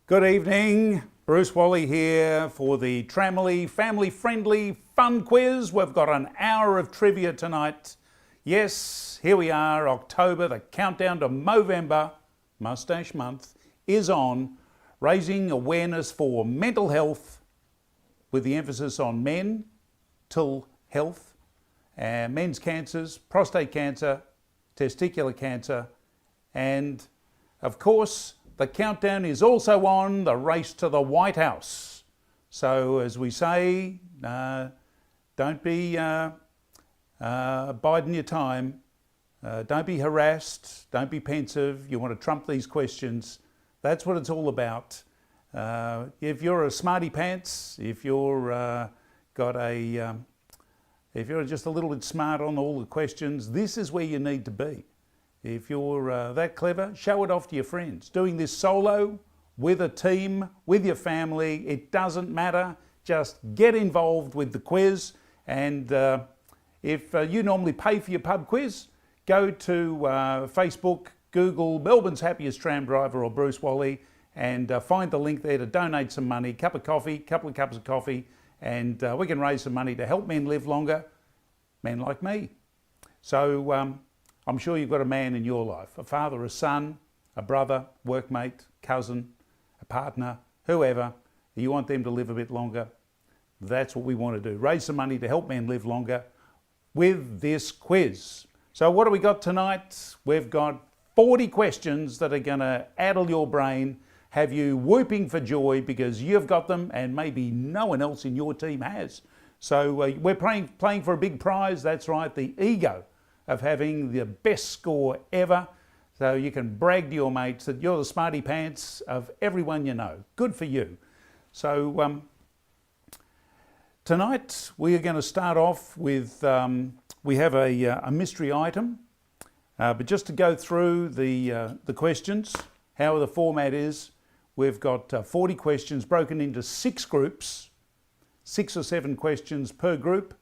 Good evening, Bruce Wally here for the Tramily family-friendly fun quiz. We've got an hour of trivia tonight. Yes, here we are, October, the countdown to Movember, Moustache Month, is on, raising awareness for mental health with the emphasis on mental health, men's cancers, prostate cancer, testicular cancer, and of course, the countdown is also on the race to the White House. So as we say, don't be biding your time. Don't be harassed. Don't be pensive. You want to trump these questions. That's what it's all about. If you're a smarty pants, if you're if you're just a little bit smart on all the questions, this is where you need to be. If you're that clever, show it off to your friends. Doing this solo, with a team, with your family, it doesn't matter. Just get involved with the quiz. And if you normally pay for your pub quiz, go to Facebook, Google Melbourne's Happiest Tram Driver or Bruce Wally, and find the link there to donate some money, cup of coffee, couple of cups of coffee, and we can raise some money to help men live longer, men like me. So I'm sure you've got a man in your life, a father, a son, a brother, workmate, cousin, a partner, whoever. You want them to live a bit longer. That's what we want to do. Raise some money to help men live longer with this quiz. So what do we got tonight? We've got 40 questions that are going to addle your brain, have you whooping for joy because you've got them and maybe no one else in your team has. So we're playing for a big prize. That's right, the ego of having the best score ever, so you can brag to your mates that you're the smarty pants of everyone you know. Good for you. So tonight we are going to start off with, we have a mystery item, but just to go through the questions, how the format is, we've got 40 questions broken into 6 groups, 6 or 7 questions per group.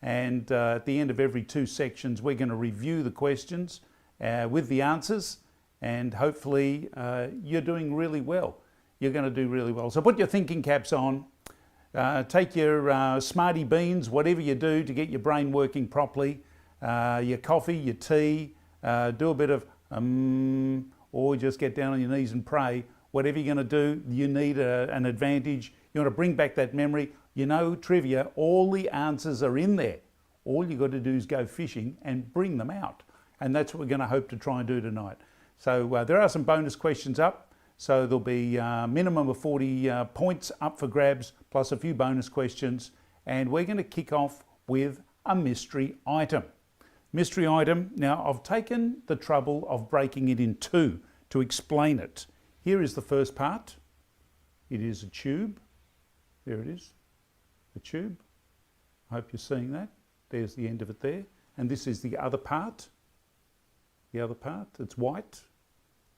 And at the end of every 2 sections, we're going to review the questions with the answers, and hopefully you're doing really well. You're going to do really well. So put your thinking caps on, take your Smarty Beans, whatever you do to get your brain working properly, your coffee, your tea, do a bit of or just get down on your knees and pray. Whatever you're going to do, you need an advantage. You want to bring back that memory. You know, trivia, all the answers are in there. All you've got to do is go fishing and bring them out. And that's what we're going to hope to try and do tonight. So there are some bonus questions up. So there'll be a minimum of 40 points up for grabs, plus a few bonus questions. And we're going to kick off with a mystery item. Mystery item, now I've taken the trouble of breaking it in 2 to explain it. Here is the first part. It is a tube. There it is. The tube. I hope you're seeing that. There's the end of it there. And this is the other part. The other part, it's white.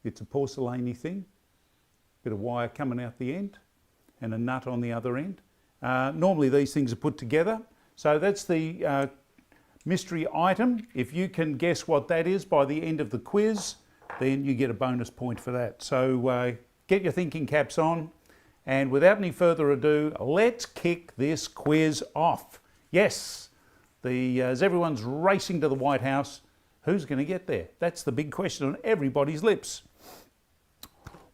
It's a porcelainy thing. Bit of wire coming out the end and a nut on the other end. Normally these things are put together. So that's the mystery item. If you can guess what that is by the end of the quiz, then you get a bonus point for that. So get your thinking caps on. And without any further ado, let's kick this quiz off. Yes, as everyone's racing to the White House, who's going to get there? That's the big question on everybody's lips.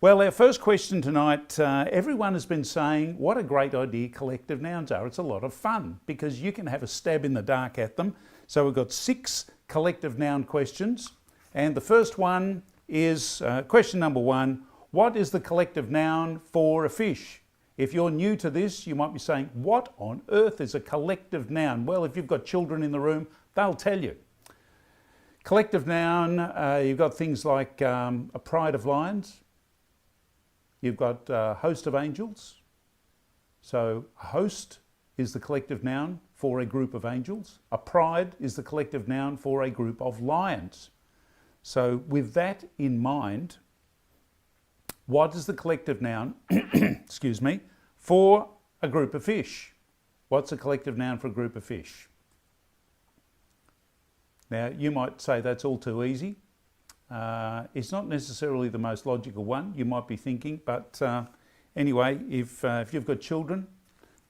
Well, our first question tonight, everyone has been saying what a great idea collective nouns are. It's a lot of fun because you can have a stab in the dark at them. So we've got 6 collective noun questions. And the first one is question number 1. What is the collective noun for a fish? If you're new to this, you might be saying, what on earth is a collective noun? Well, if you've got children in the room, they'll tell you. Collective noun, you've got things like a pride of lions. You've got a host of angels. So a host is the collective noun for a group of angels. A pride is the collective noun for a group of lions. So with that in mind, what is the collective noun, excuse me, for a group of fish? What's a collective noun for a group of fish? Now, you might say that's all too easy. It's not necessarily the most logical one, you might be thinking, but Anyway, if you've got children,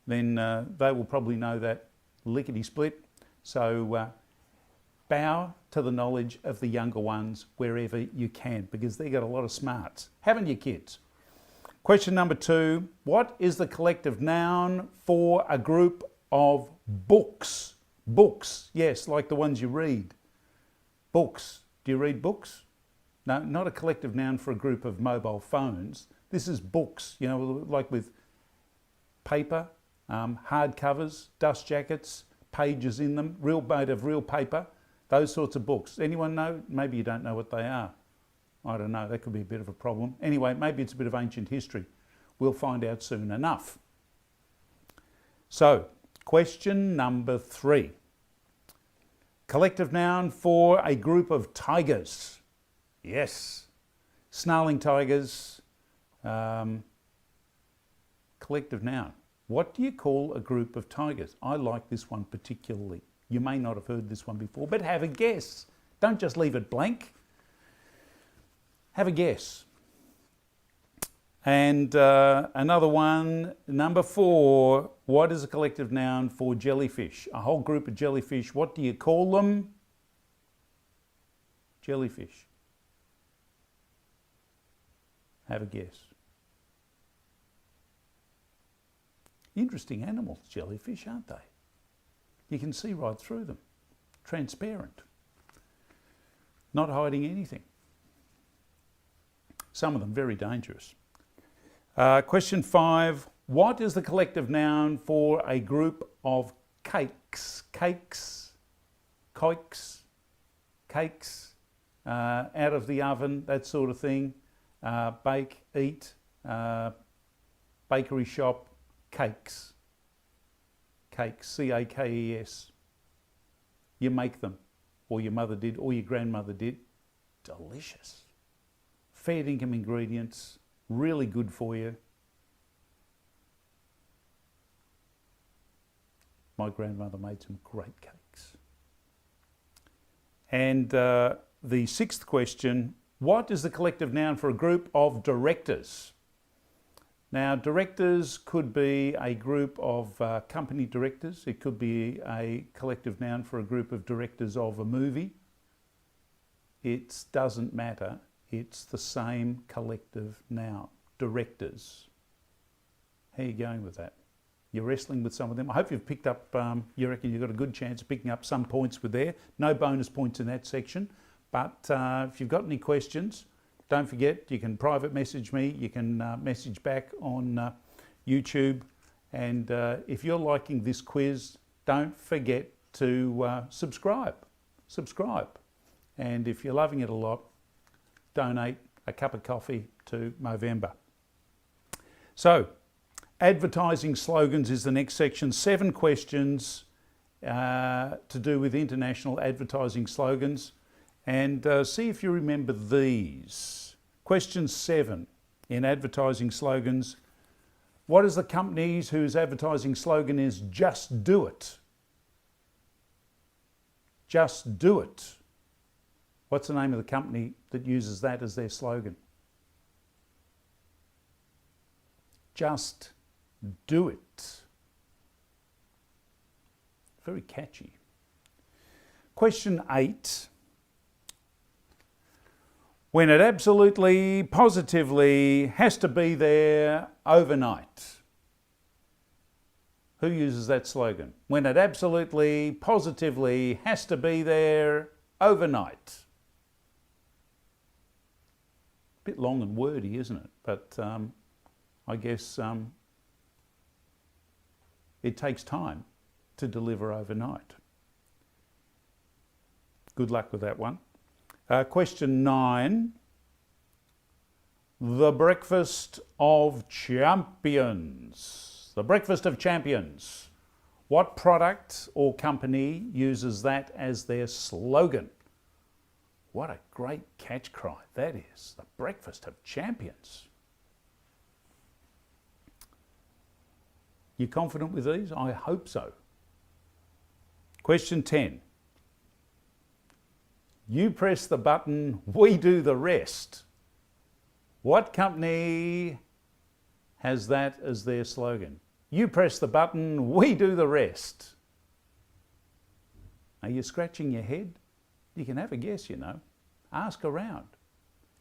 then they will probably know that lickety-split. So bow to the knowledge of the younger ones wherever you can, because they've got a lot of smarts. Haven't you, kids? Question number 2. What is the collective noun for a group of books? Books, yes, like the ones you read. Books. Do you read books? No, not a collective noun for a group of mobile phones. This is books, you know, like with paper, hard covers, dust jackets, pages in them, made of real paper, those sorts of books. Anyone know? Maybe you don't know what they are. I don't know, that could be a bit of a problem. Anyway, maybe it's a bit of ancient history. We'll find out soon enough. So, question number 3. Collective noun for a group of tigers. Yes. Snarling tigers. Collective noun. What do you call a group of tigers? I like this one particularly. You may not have heard this one before, but have a guess. Don't just leave it blank. Have a guess. And another one, number 4. What is a collective noun for jellyfish? A whole group of jellyfish. What do you call them? Jellyfish. Have a guess. Interesting animals, jellyfish, aren't they? You can see right through them. Transparent. Not hiding anything. Some of them very dangerous. Question 5. What is the collective noun for a group of cakes? Cakes, cakes, out of the oven, that sort of thing. Bake, eat, bakery shop, cakes. Cakes, C-A-K-E-S. You make them, or your mother did, or your grandmother did. Delicious. Fair income ingredients, really good for you. My grandmother made some great cakes. And the 6th question, what is the collective noun for a group of directors? Now, directors could be a group of company directors. It could be a collective noun for a group of directors of a movie. It doesn't matter. It's the same collective noun. Directors. How are you going with that? You're wrestling with some of them. I hope you've picked up, you reckon you've got a good chance of picking up some points with there. No bonus points in that section. But if you've got any questions, don't forget, you can private message me. You can message back on YouTube. And if you're liking this quiz, don't forget to subscribe. And if you're loving it a lot, donate a cup of coffee to Movember. So, advertising slogans is the next section. 7 questions to do with international advertising slogans. And see if you remember these. Question 7 in advertising slogans. What is the company whose advertising slogan is "Just Do It"? Just do it. What's the name of the company that uses that as their slogan? Just do it. Very catchy. Question 8. When it absolutely, positively has to be there overnight. Who uses that slogan? When it absolutely, positively has to be there overnight. Bit long and wordy, isn't it? But I guess it takes time to deliver overnight. Good luck with that one. Question 9. The breakfast of champions. The breakfast of champions. What product or company uses that as their slogan? What a great catch cry that is. The breakfast of champions. You confident with these? I hope so. Question 10. You press the button, we do the rest. What company has that as their slogan? You press the button, we do the rest. Are you scratching your head? You can have a guess, you know. Ask around.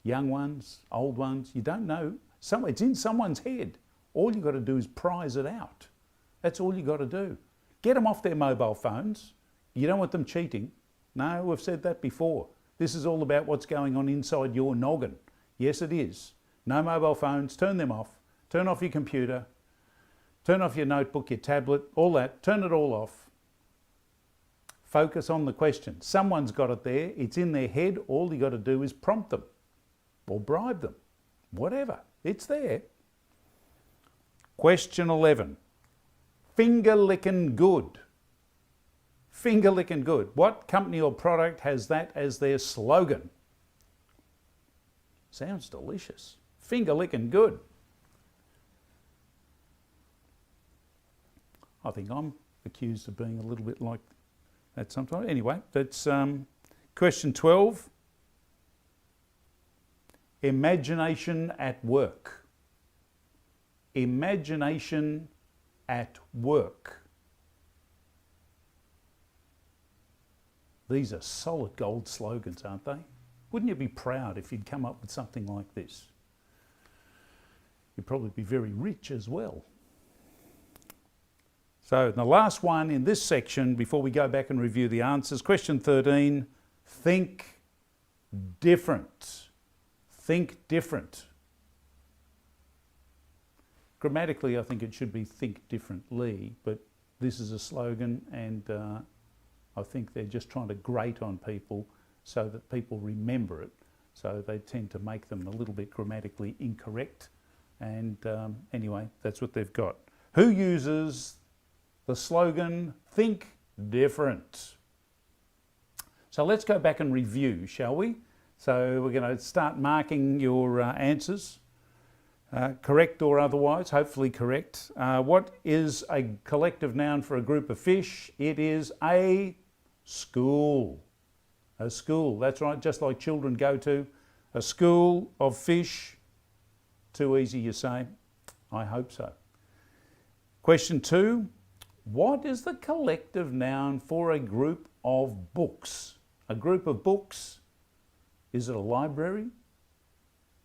Young ones, old ones, you don't know. It's in someone's head. All you've got to do is prize it out. That's all you've got to do. Get them off their mobile phones. You don't want them cheating. No, we've said that before. This is all about what's going on inside your noggin. Yes, it is. No mobile phones, turn them off. Turn off your computer. Turn off your notebook, your tablet, all that. Turn it all off. Focus on the question. Someone's got it there. It's in their head. All you got to do is prompt them or bribe them. Whatever. It's there. Question 11. Finger licking good. Finger licking good. What company or product has that as their slogan? Sounds delicious. Finger licking good. I think I'm accused of being a little bit like that sometimes. Anyway, that's question 12. Imagination at work. Imagination at work. These are solid gold slogans, aren't they? Wouldn't you be proud if you'd come up with something like this? You'd probably be very rich as well. So the last one in this section, before we go back and review the answers, question 13, think different. Think different. Grammatically, I think it should be think differently, but this is a slogan, and I think they're just trying to grate on people so that people remember it. So they tend to make them a little bit grammatically incorrect. And anyway, that's what they've got. Who uses the slogan, think different? So let's go back and review, shall we? So we're going to start marking your answers. Correct or otherwise, hopefully correct. What is a collective noun for a group of fish? It is a school. A school, that's right, just like children go to. A school of fish. Too easy, you say? I hope so. Question 2. What is the collective noun for a group of books? A group of books. Is it a library?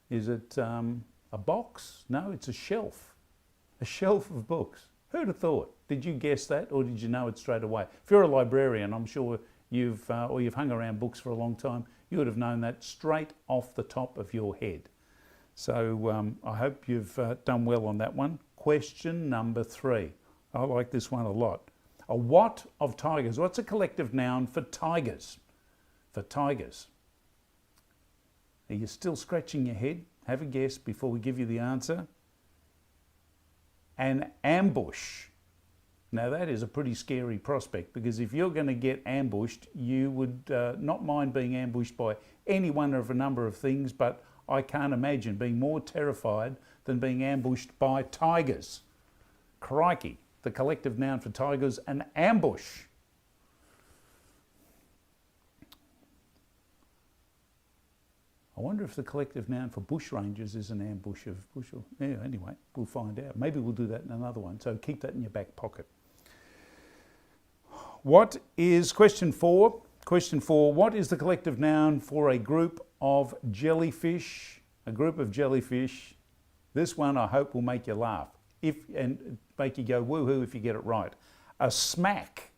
Is it a box? No, it's a shelf. A shelf of books. Who'd have thought? Did you guess that, or did you know it straight away? If you're a librarian, I'm sure you've hung around books for a long time, you would have known that straight off the top of your head. So I hope you've done well on that one. Question number 3. I like this one a lot. A what of tigers? What's a collective noun for tigers? For tigers. Are you still scratching your head? Have a guess before we give you the answer. An ambush. Now that is a pretty scary prospect, because if you're going to get ambushed, you would not mind being ambushed by any one of a number of things, but I can't imagine being more terrified than being ambushed by tigers. Crikey, the collective noun for tigers, an ambush. I wonder if the collective noun for bushrangers is an ambush of bush. Yeah, anyway, we'll find out. Maybe we'll do that in another one, so keep that in your back pocket. What is, question 4, what is the collective noun for a group of jellyfish? A group of jellyfish. This one I hope will make you laugh and make you go woohoo if you get it right. A smack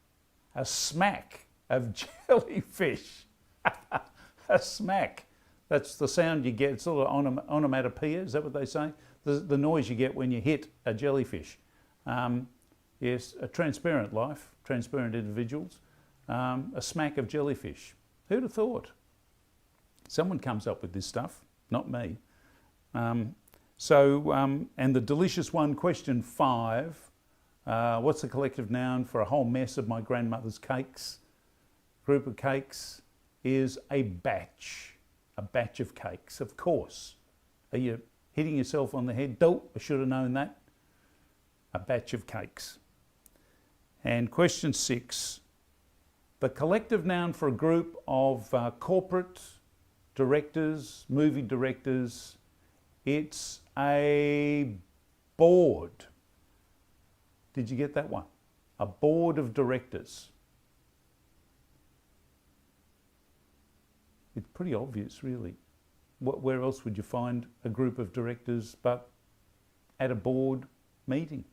of jellyfish. A smack. That's the sound you get. It's sort of onomatopoeia, is that what they say? The noise you get when you hit a jellyfish. Yes, a transparent life, transparent individuals. A smack of jellyfish. Who'd have thought? Someone comes up with this stuff, not me. And the delicious one, question 5. What's the collective noun for a whole mess of my grandmother's cakes? Group of cakes is a batch. A batch of cakes, of course. Are you hitting yourself on the head? Dope, I should have known that. A batch of cakes. And question 6. The collective noun for a group of corporate directors, movie directors, it's a board. Did you get that one? A board of directors. It's pretty obvious, really. Where else would you find a group of directors but at a board meeting?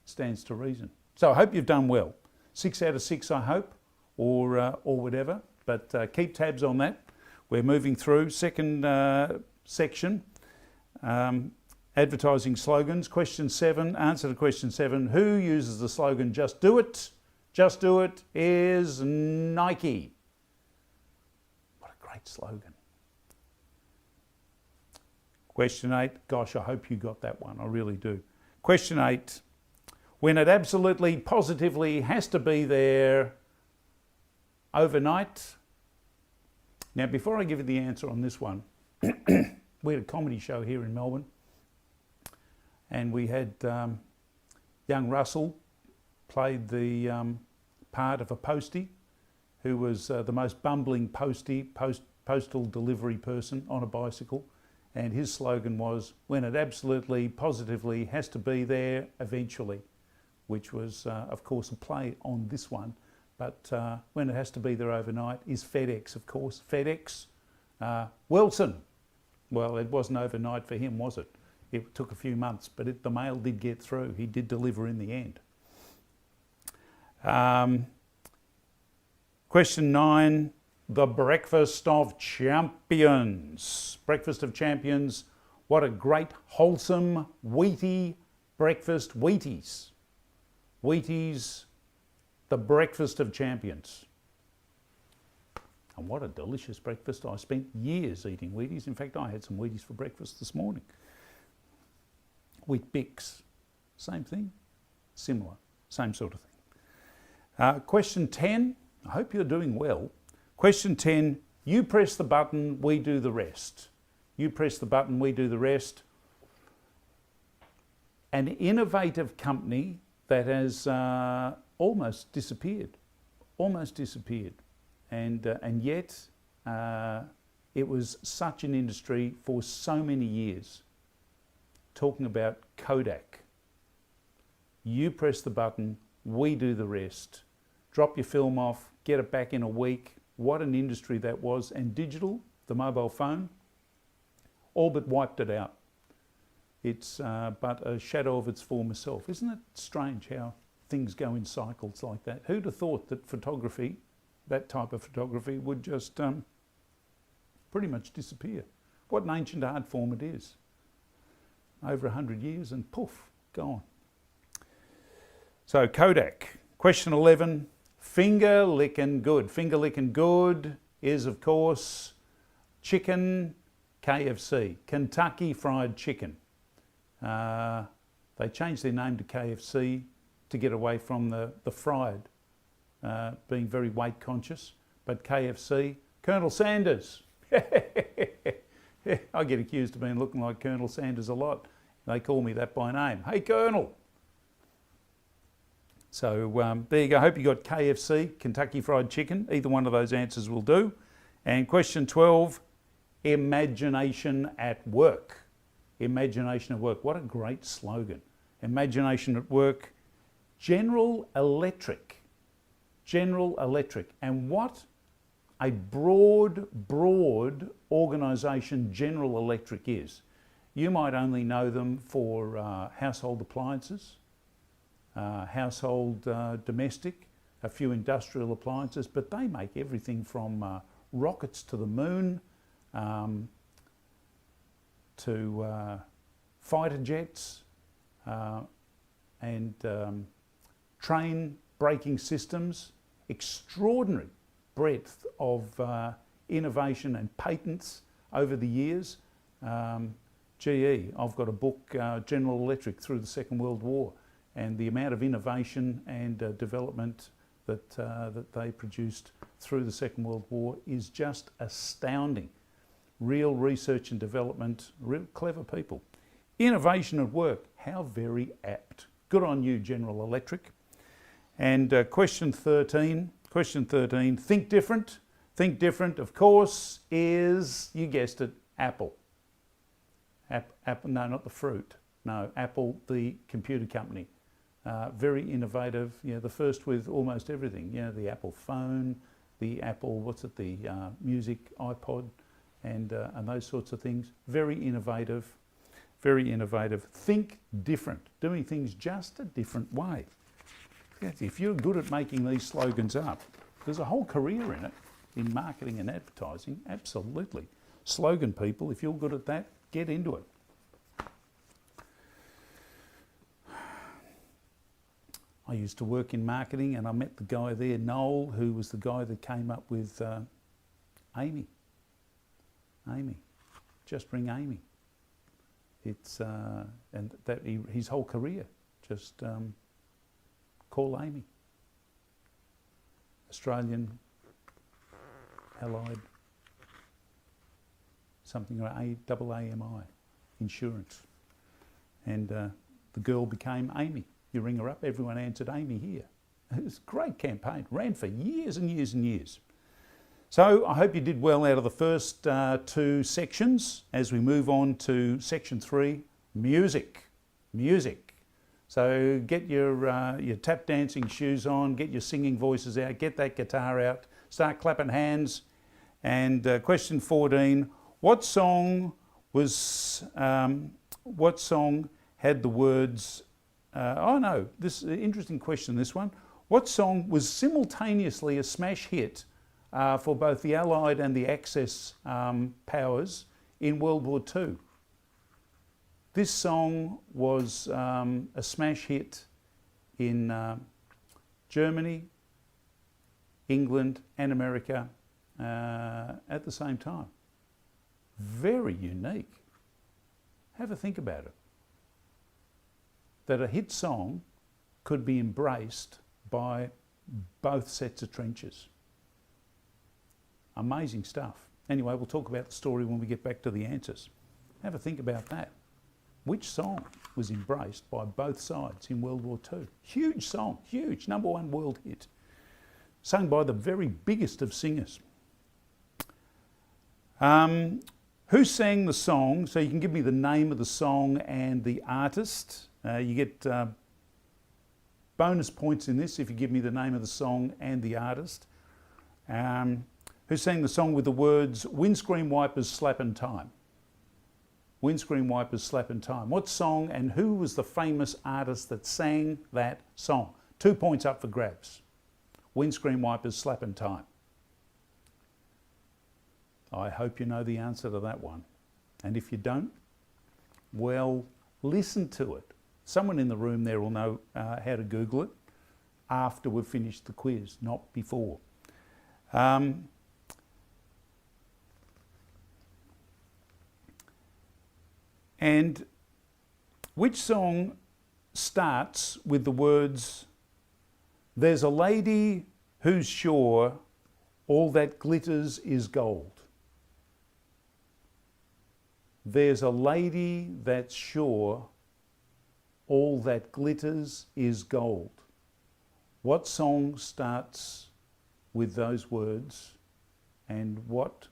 Stands to reason. So I hope you've done well. 6 out of 6, I hope, or whatever. But keep tabs on that. We're moving through. Second section, advertising slogans. Question 7, answer to question 7. Who uses the slogan, just do it? Just do it is Nike. What a great slogan. Question 8, gosh, I hope you got that one. I really do. Question 8, when it absolutely, positively has to be there overnight. Now, before I give you the answer on this one, we had a comedy show here in Melbourne, and we had young Russell played the part of a postie who was the most bumbling postal delivery person on a bicycle, and his slogan was, when it absolutely, positively has to be there eventually, which was, of course, a play on this one. But when it has to be there overnight is FedEx, of course. FedEx, Wilson. Well, it wasn't overnight for him, was it? It took a few months, but the mail did get through. He did deliver in the end. Question 9, the Breakfast of Champions. Breakfast of Champions, what a great, wholesome, wheaty breakfast. Wheaties. Wheaties, the Breakfast of Champions. And what a delicious breakfast. I spent years eating Wheaties. In fact, I had some Wheaties for breakfast this morning. Wheat Bix, same thing, similar, same sort of thing. Question 10, I hope you're doing well. Question 10, you press the button, we do the rest. You press the button, we do the rest. An innovative company that has almost disappeared, and yet it was such an industry for so many years. Talking about Kodak. You press the button, we do the rest. Drop your film off, get it back in a week. What an industry that was. And digital, the mobile phone, all but wiped it out. It's but a shadow of its former self. Isn't it strange how things go in cycles like that? Who'd have thought that photography, that type of photography, would just pretty much disappear? What an ancient art form it is. Over 100 years and poof, gone. So Kodak. Question 11, finger licking good. Finger licking good is, of course, chicken, KFC, Kentucky Fried Chicken. They changed their name to KFC to get away from the fried, being very weight conscious. But KFC, Colonel Sanders. I get accused of looking like Colonel Sanders a lot. They call me that by name. Hey, Colonel. So there you go. I hope you got KFC, Kentucky Fried Chicken. Either one of those answers will do. And question 12, imagination at work. Imagination at work. What a great slogan. Imagination at work. General Electric. General Electric. And what a broad organisation General Electric is. You might only know them for household appliances, household domestic, a few industrial appliances, but they make everything from rockets to the moon, to fighter jets, and train braking systems. Extraordinary breadth of innovation and patents over the years. GE, I've got a book, General Electric Through the Second World War, and the amount of innovation and development that they produced through the Second World War is just astounding. Real research and development, real clever people. Innovation at work, how very apt. Good on you, General Electric. And question 13, think different. Think different, of course, is, you guessed it, Apple. Apple, no, not the fruit. No, Apple, the computer company. Very innovative, the first with almost everything. The Apple phone, the Apple, the music iPod, and those sorts of things. Very innovative, very innovative. Think different, doing things just a different way. If you're good at making these slogans up, there's a whole career in it, in marketing and advertising, absolutely. Slogan people, if you're good at that, get into it. I used to work in marketing and I met the guy there, Noel, who was the guy that came up with Amy. Amy. Just bring Amy. It's and that his whole career, just call Amy. Australian Allied something or AAMI insurance, and the girl became Amy. You ring her up, everyone answered Amy here. It was a great campaign, ran for years and years and years. So I hope you did well out of the first two sections. As we move on to section 3, music. Music. So get your tap dancing shoes on, get your singing voices out, get that guitar out, start clapping hands. And question 14, what song had the words, this is an interesting question, this one. What song was simultaneously a smash hit for both the Allied and the Axis powers in World War II? This song was a smash hit in Germany, England and America at the same time. Very unique. Have a think about it. That a hit song could be embraced by both sets of trenches. Amazing stuff. Anyway, we'll talk about the story when we get back to the answers. Have a think about that. Which song was embraced by both sides in World War II? Huge song, huge, #1 world hit. Sung by the very biggest of singers. Who sang the song? So you can give me the name of the song and the artist. You get bonus points in this if you give me the name of the song and the artist. Who sang the song with the words, windscreen wipers slapping time? Windscreen wipers slapping time. What song and who was the famous artist that sang that song? 2 points up for grabs. Windscreen wipers slapping time. I hope you know the answer to that one. And if you don't, well, listen to it. Someone in the room there will know how to Google it after we've finished the quiz, not before. And which song starts with the words, there's a lady who's sure all that glitters is gold? There's a lady that's sure all that glitters is gold. What song starts with those words and what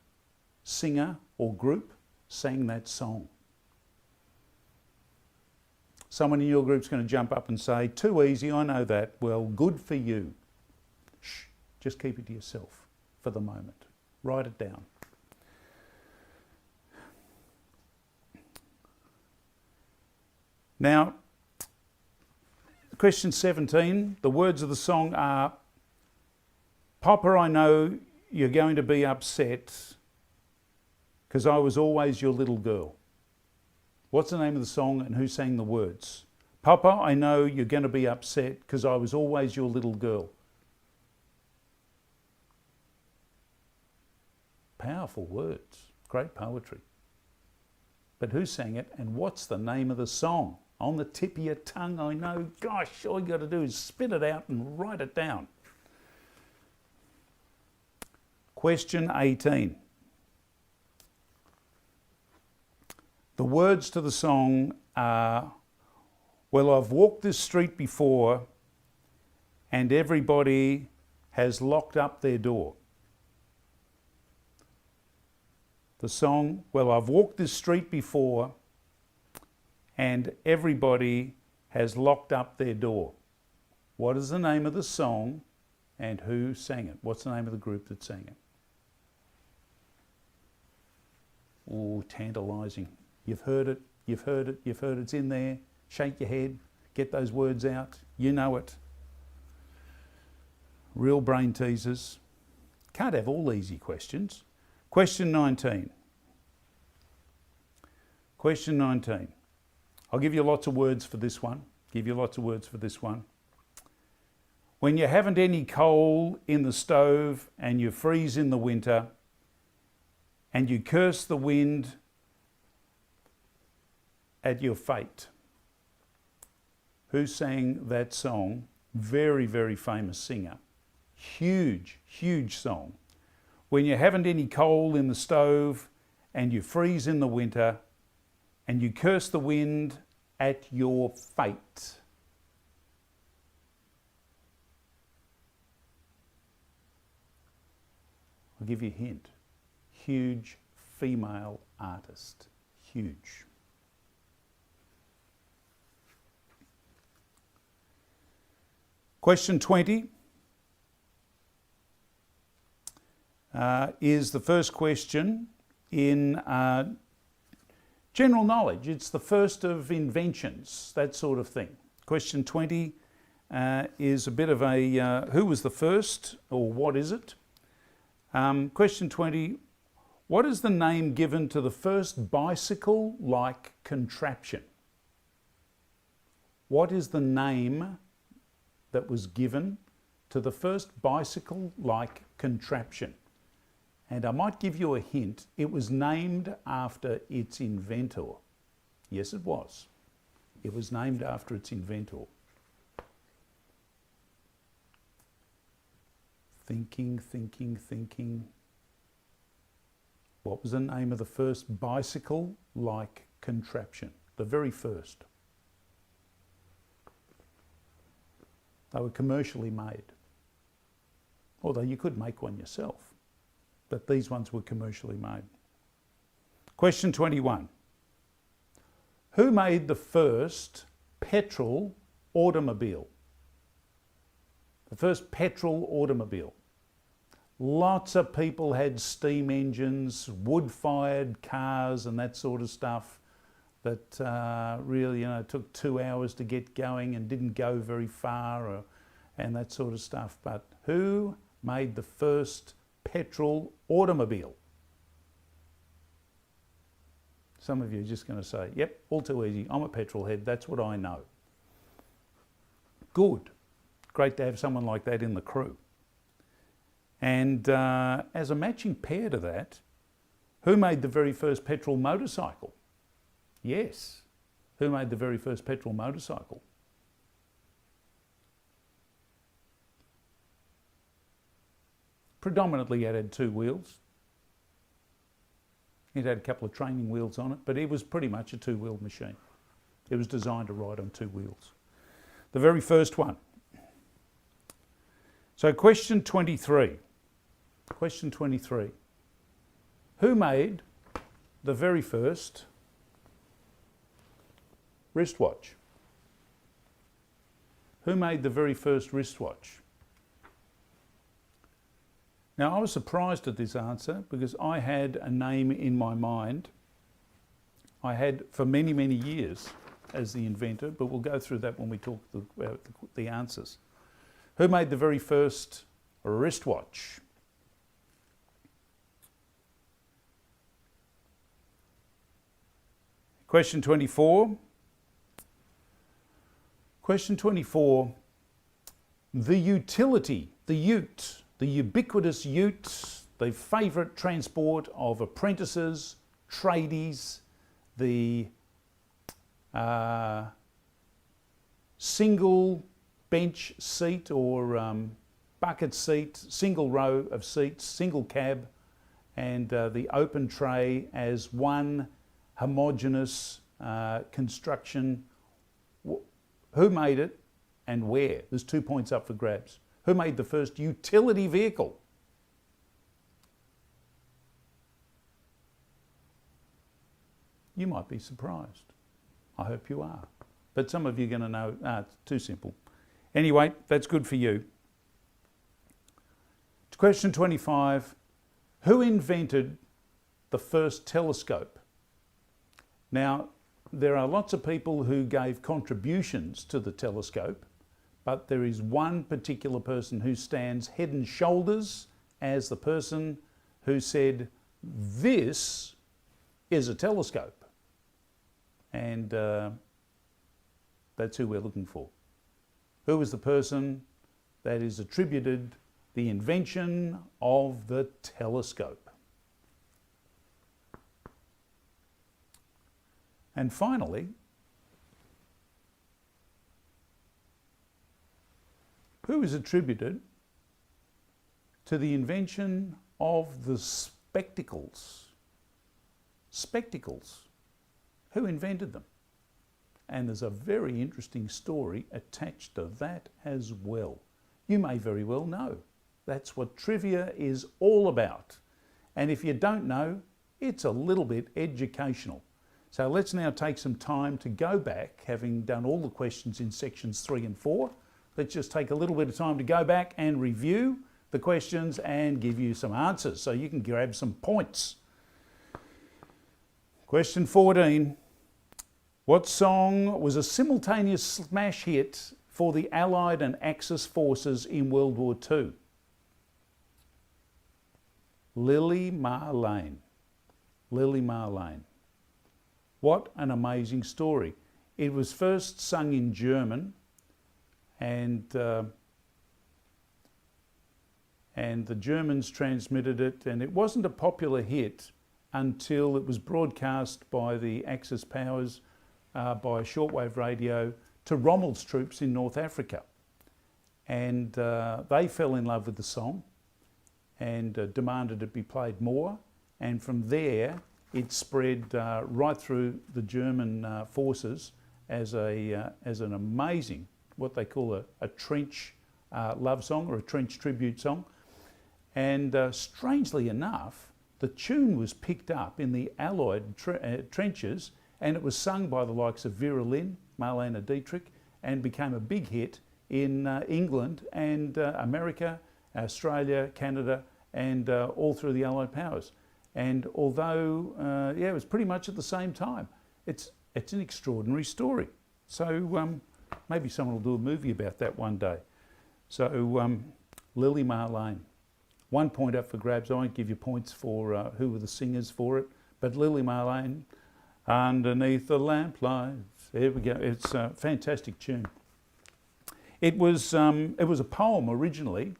singer or group sang that song? Someone in your group's going to jump up and say, too easy, I know that. Well, good for you. Shh, just keep it to yourself for the moment. Write it down. Now, question 17, the words of the song are, Papa, I know you're going to be upset because I was always your little girl. What's the name of the song and who sang the words? Papa, I know you're going to be upset because I was always your little girl. Powerful words, great poetry. But who sang it and what's the name of the song? On the tip of your tongue, I know. Gosh, all you got to do is spit it out and write it down. Question 18. The words to the song are, well, I've walked this street before and everybody has locked up their door. The song, well, I've walked this street before and everybody has locked up their door. What is the name of the song and who sang it? What's the name of the group that sang it? Oh, tantalising. You've heard it, you've heard it, you've heard it. It's in there. Shake your head, get those words out. You know it. Real brain teasers. Can't have all easy questions. Question 19. Question 19. I'll give you lots of words for this one. When you haven't any coal in the stove and you freeze in the winter and you curse the wind at your fate. Who sang that song? Very, very famous singer. Huge, huge song. When you haven't any coal in the stove and you freeze in the winter and you curse the wind at your fate. I'll give you a hint. Huge female artist. Huge. Question 20 is the first question in general knowledge. It's the first of inventions, that sort of thing. Question 20 is a bit of a who was the first, or what is it? Question 20, what is the name given to the first bicycle-like contraption? What is the name that was given to the first bicycle-like contraption? And I might give you a hint. It was named after its inventor. Yes, it was. It was named after its inventor. Thinking. What was the name of the first bicycle-like contraption? The very first. They were commercially made. Although you could make one yourself, but these ones were commercially made. Question 21. Who made the first petrol automobile? The first petrol automobile. Lots of people had steam engines, wood-fired cars and that sort of stuff that really, took 2 hours to get going and didn't go very far and that sort of stuff. But who made the first petrol automobile? Some of you are just going to say, yep, all too easy. I'm a petrol head. That's what I know. Good. Great to have someone like that in the crew. And as a matching pair to that, who made the very first petrol motorcycle? Yes. Who made the very first petrol motorcycle? Predominantly it had 2 wheels. It had a couple of training wheels on it, but it was pretty much a 2-wheeled machine. It was designed to ride on 2 wheels. The very first one. So question 23. Question 23. Who made the very first wristwatch? Who made the very first wristwatch? Now, I was surprised at this answer because I had a name in my mind. I had for many, many years as the inventor, but we'll go through that when we talk about the answers. Who made the very first wristwatch? Question 24. Question 24. The utility, the ute, the ubiquitous ute, the favourite transport of apprentices, tradies, the single bench seat or bucket seat, single row of seats, single cab, and the open tray as one homogeneous construction. Who made it and where? There's 2 points up for grabs. Who made the first utility vehicle? You might be surprised. I hope you are. But some of you are going to know, it's too simple. Anyway, that's good for you. Question 25. Who invented the first telescope? Now, there are lots of people who gave contributions to the telescope, but there is one particular person who stands head and shoulders as the person who said, this is a telescope. And that's who we're looking for. Who was the person that is attributed the invention of the telescope? And finally, who is attributed to the invention of the spectacles? Spectacles. Who invented them? And there's a very interesting story attached to that as well. You may very well know. That's what trivia is all about. And if you don't know, it's a little bit educational. So let's now take some time to go back, having done all the questions in sections 3 and 4. Let's just take a little bit of time to go back and review the questions and give you some answers so you can grab some points. Question 14. What song was a simultaneous smash hit for the Allied and Axis forces in World War II? Lily Marlene. Lily Marlene. What an amazing story. It was first sung in German, and the Germans transmitted it, and it wasn't a popular hit until it was broadcast by the Axis powers by shortwave radio to Rommel's troops in North Africa. And they fell in love with the song and demanded it be played more. And from there, it spread right through the German forces as an amazing, what they call a trench love song or a trench tribute song. And strangely enough, the tune was picked up in the Allied trenches, and it was sung by the likes of Vera Lynn, Marlene Dietrich, and became a big hit in England and America, Australia, Canada, and all through the Allied powers. And although, it was pretty much at the same time. It's an extraordinary story. So maybe someone will do a movie about that one day. So Lily Marlene. 1 point up for grabs. I won't give you points for who were the singers for it, but Lily Marlene, underneath the lamplights. There we go. It's a fantastic tune. It was a poem originally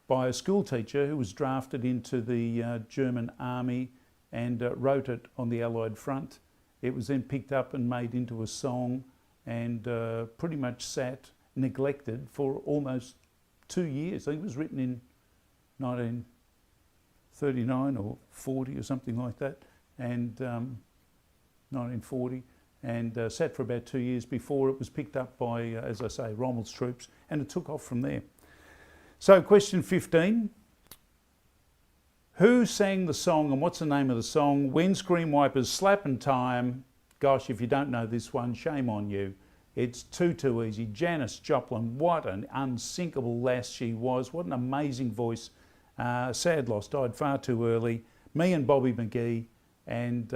by a school teacher who was drafted into the German army and wrote it on the Allied front. It was then picked up and made into a song and pretty much sat neglected for almost 2 years. I think it was written in 1939 or 40 or something like that, and 1940, and sat for about 2 years before it was picked up by, as I say, Rommel's troops, and it took off from there. So question 15, who sang the song and what's the name of the song? Windscreen wipers, slapping time. Gosh, if you don't know this one, shame on you. It's too easy. Janis Joplin, what an unsinkable lass she was. What an amazing voice. Sad loss, died far too early. Me and Bobby McGee, and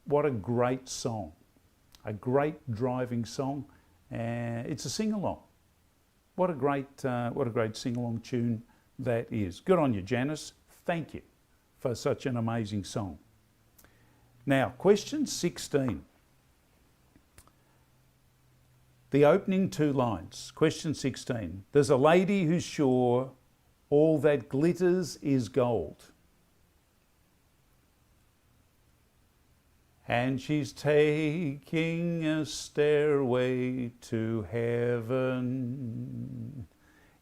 what a great song. A great driving song. It's a sing-along. What a great sing-along tune that is. Good on you, Janice. Thank you for such an amazing song. Now, question 16. The opening 2 lines. Question 16. There's a lady who's sure all that glitters is gold. And she's taking a stairway to heaven.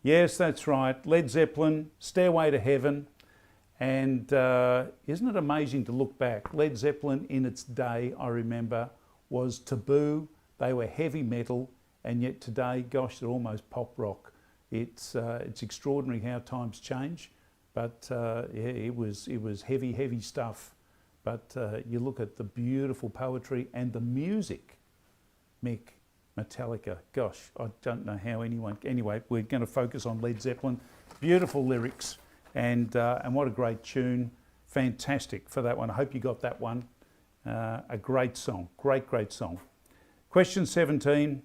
Yes, that's right. Led Zeppelin, Stairway to Heaven. And isn't it amazing to look back? Led Zeppelin in its day, I remember, was taboo. They were heavy metal. And yet today, gosh, they're almost pop rock. It's extraordinary how times change. But it was heavy stuff. But you look at the beautiful poetry and the music Mick, Metallica. Gosh, I don't know how anyone... Anyway, we're going to focus on Led Zeppelin. Beautiful lyrics and what a great tune. Fantastic for that one. I hope you got that one. A great song. Great song. Question 17.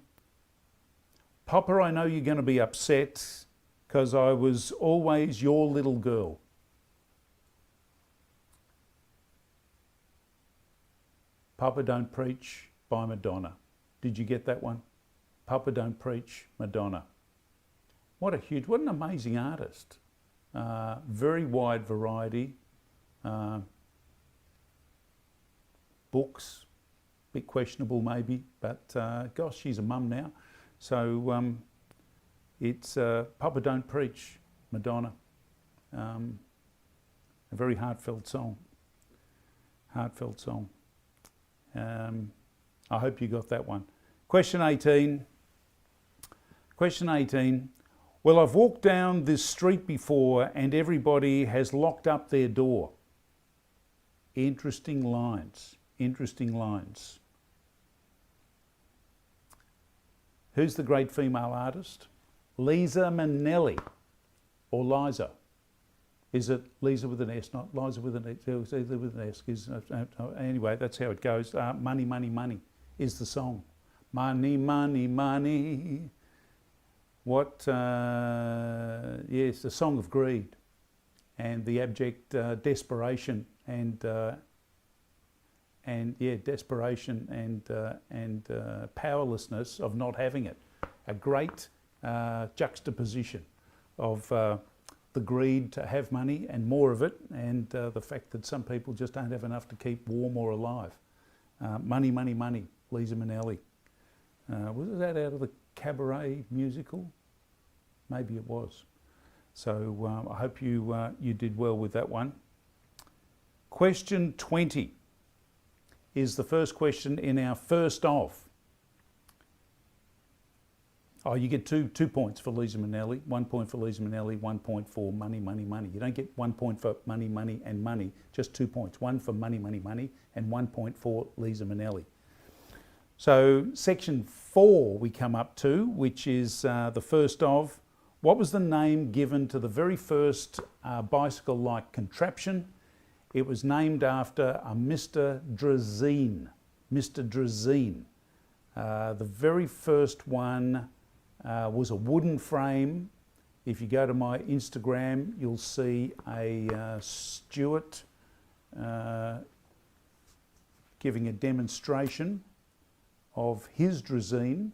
Papa, I know you're going to be upset because I was always your little girl. Papa Don't Preach by Madonna. Did you get that one? Papa Don't Preach, Madonna. What an amazing artist. Very wide variety. Books, a bit questionable maybe, but gosh, she's a mum now. So it's Papa Don't Preach, Madonna. A very heartfelt song. Heartfelt song. I hope you got that one. Question 18. Question 18. Well, I've walked down this street before and everybody has locked up their door. Interesting lines. Interesting lines. Who's the great female artist? Liza Minnelli. Or Liza. Is it Liza with an S, not Liza with an S? It's either with an S. Anyway, that's how it goes. Money, Money, Money is the song. Money, money, money. What, yes, the song of greed and the abject desperation and desperation and powerlessness of not having it. A great juxtaposition of the greed to have money and more of it, and the fact that some people just don't have enough to keep warm or alive. Money, Money, Money, Liza Minnelli. Was that out of the Cabaret musical? Maybe it was. So I hope you did well with that one. Question 20 is the first question in our first of. Oh, you get two points for Liza Minnelli, 1 point for Liza Minnelli, 1 point for Money, Money, Money. You don't get 1 point for Money, Money and Money, just 2 points. 1 for Money, Money, Money and 1 point for Liza Minnelli. So section 4 we come up to, which is the first of. What was the name given to the very first bicycle-like contraption? It was named after a Mr. Draisine. Mr. Draisine. The very first one was a wooden frame. If you go to my Instagram, you'll see a Stuart giving a demonstration of his Draisine.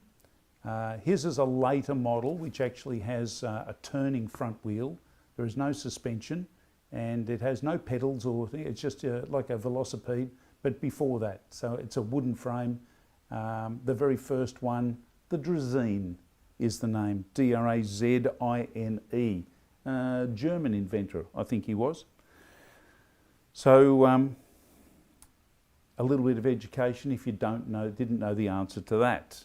His is a later model which actually has a turning front wheel. There is no suspension and it has no pedals or anything. It's just like a velocipede, but before that. So it's a wooden frame. The very first one, the Draisine is the name, D-R-A-Z-I-N-E. German inventor, I think he was. So a little bit of education if you didn't know the answer to that.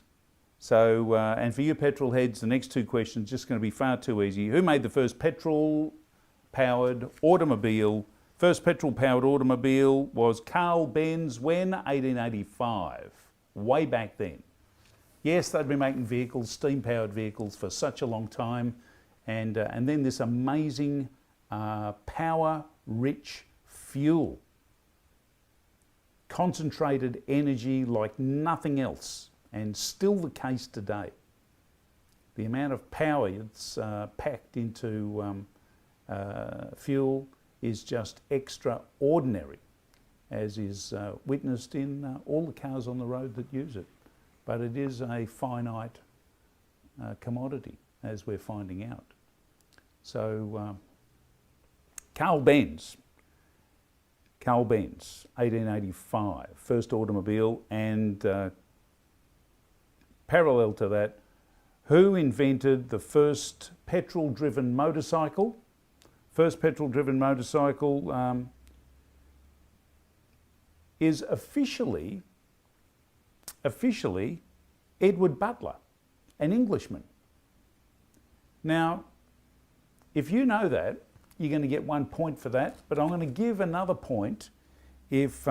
So, and for you petrol heads, the next two questions are just going to be far too easy. Who made the first petrol-powered automobile? First petrol-powered automobile was Carl Benz when? 1885. Way back then. Yes, they'd been making vehicles, steam-powered vehicles, for such a long time. And then this amazing power-rich fuel. Concentrated energy like nothing else. And still the case today. The amount of power that's packed into fuel is just extraordinary, as is witnessed in all the cars on the road that use it. But it is a finite commodity, as we're finding out. So Carl Benz, 1885, first automobile, and parallel to that, who invented the first petrol-driven motorcycle? First petrol-driven motorcycle is officially Edward Butler, an Englishman. Now, if you know that, you're going to get 1 point for that, but I'm going to give another point if